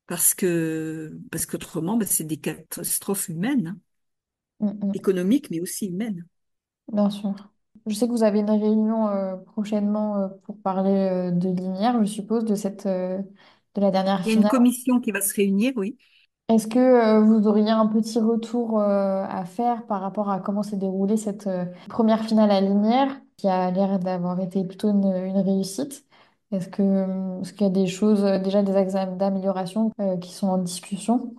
parce qu'autrement, ben, c'est des catastrophes humaines, hein, mm, mm. économiques, mais aussi humaines. Bien sûr. Je sais que vous avez une réunion prochainement pour parler de Linière, je suppose, de la dernière Il y a une finale. commission qui va se réunir, oui. Est-ce que vous auriez un petit retour à faire par rapport à comment s'est déroulée cette première finale à Linière, qui a l'air d'avoir été plutôt une réussite? Est-ce qu'il y a des choses, déjà des axes d'amélioration qui sont en discussion?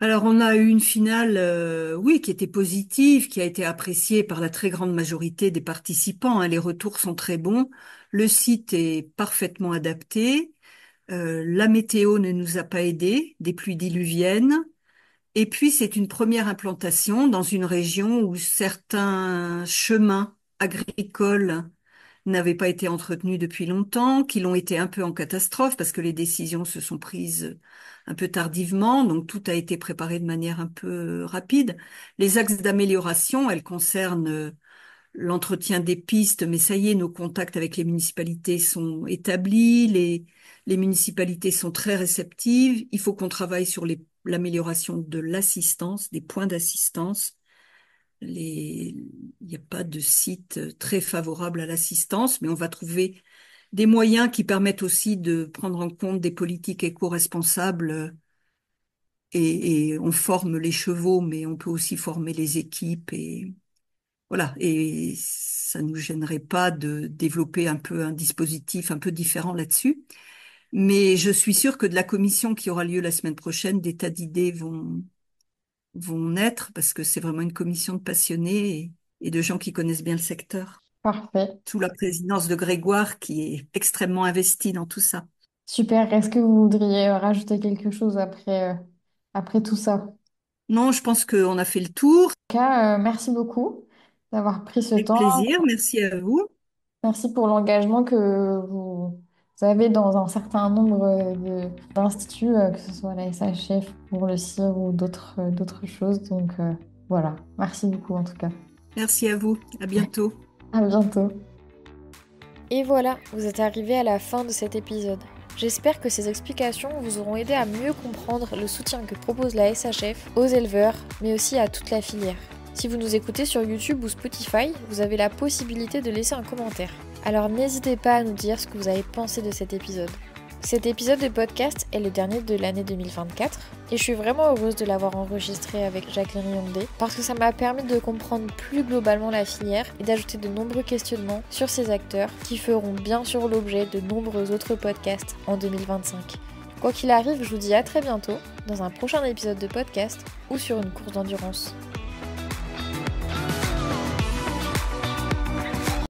Alors, on a eu une finale, oui, qui était positive, qui a été appréciée par la très grande majorité des participants, hein. Les retours sont très bons. Le site est parfaitement adapté. La météo ne nous a pas aidés, des pluies diluviennes. Et puis, c'est une première implantation dans une région où certains chemins agricoles n'avaient pas été entretenus depuis longtemps, qui l'ont été un peu en catastrophe parce que les décisions se sont prises un peu tardivement, donc tout a été préparé de manière un peu rapide. Les axes d'amélioration, elles concernent l'entretien des pistes, mais ça y est, nos contacts avec les municipalités sont établis, les municipalités sont très réceptives. Il faut qu'on travaille sur l'amélioration de l'assistance, des points d'assistance. Il n'y a pas de site très favorable à l'assistance, mais on va trouver des moyens qui permettent aussi de prendre en compte des politiques éco-responsables et on forme les chevaux, mais on peut aussi former les équipes et voilà. Et ça ne nous gênerait pas de développer un peu un dispositif un peu différent là-dessus. Mais je suis sûre que de la commission qui aura lieu la semaine prochaine, des tas d'idées vont naître parce que c'est vraiment une commission de passionnés et de gens qui connaissent bien le secteur, Parfait. sous la présidence de Grégoire qui est extrêmement investi dans tout ça. Super. Est-ce que vous voudriez rajouter quelque chose après tout ça? En Non, je pense qu'on a fait le tour. tout cas, merci beaucoup d'avoir pris ce Avec temps. plaisir. Merci à vous. Merci pour l'engagement que vous avez dans un certain nombre d'instituts, que ce soit la SHF pour le CIR ou d'autres choses. Donc voilà, merci beaucoup en tout cas. Merci à vous. À bientôt. À bientôt. Et voilà, vous êtes arrivés à la fin de cet épisode. J'espère que ces explications vous auront aidé à mieux comprendre le soutien que propose la SHF aux éleveurs, mais aussi à toute la filière. Si vous nous écoutez sur YouTube ou Spotify, vous avez la possibilité de laisser un commentaire. Alors n'hésitez pas à nous dire ce que vous avez pensé de cet épisode. Cet épisode de podcast est le dernier de l'année 2024 et je suis vraiment heureuse de l'avoir enregistré avec Jacqueline Riondé parce que ça m'a permis de comprendre plus globalement la filière et d'ajouter de nombreux questionnements sur ces acteurs qui feront bien sûr l'objet de nombreux autres podcasts en 2025. Quoi qu'il arrive, je vous dis à très bientôt dans un prochain épisode de podcast ou sur une course d'endurance.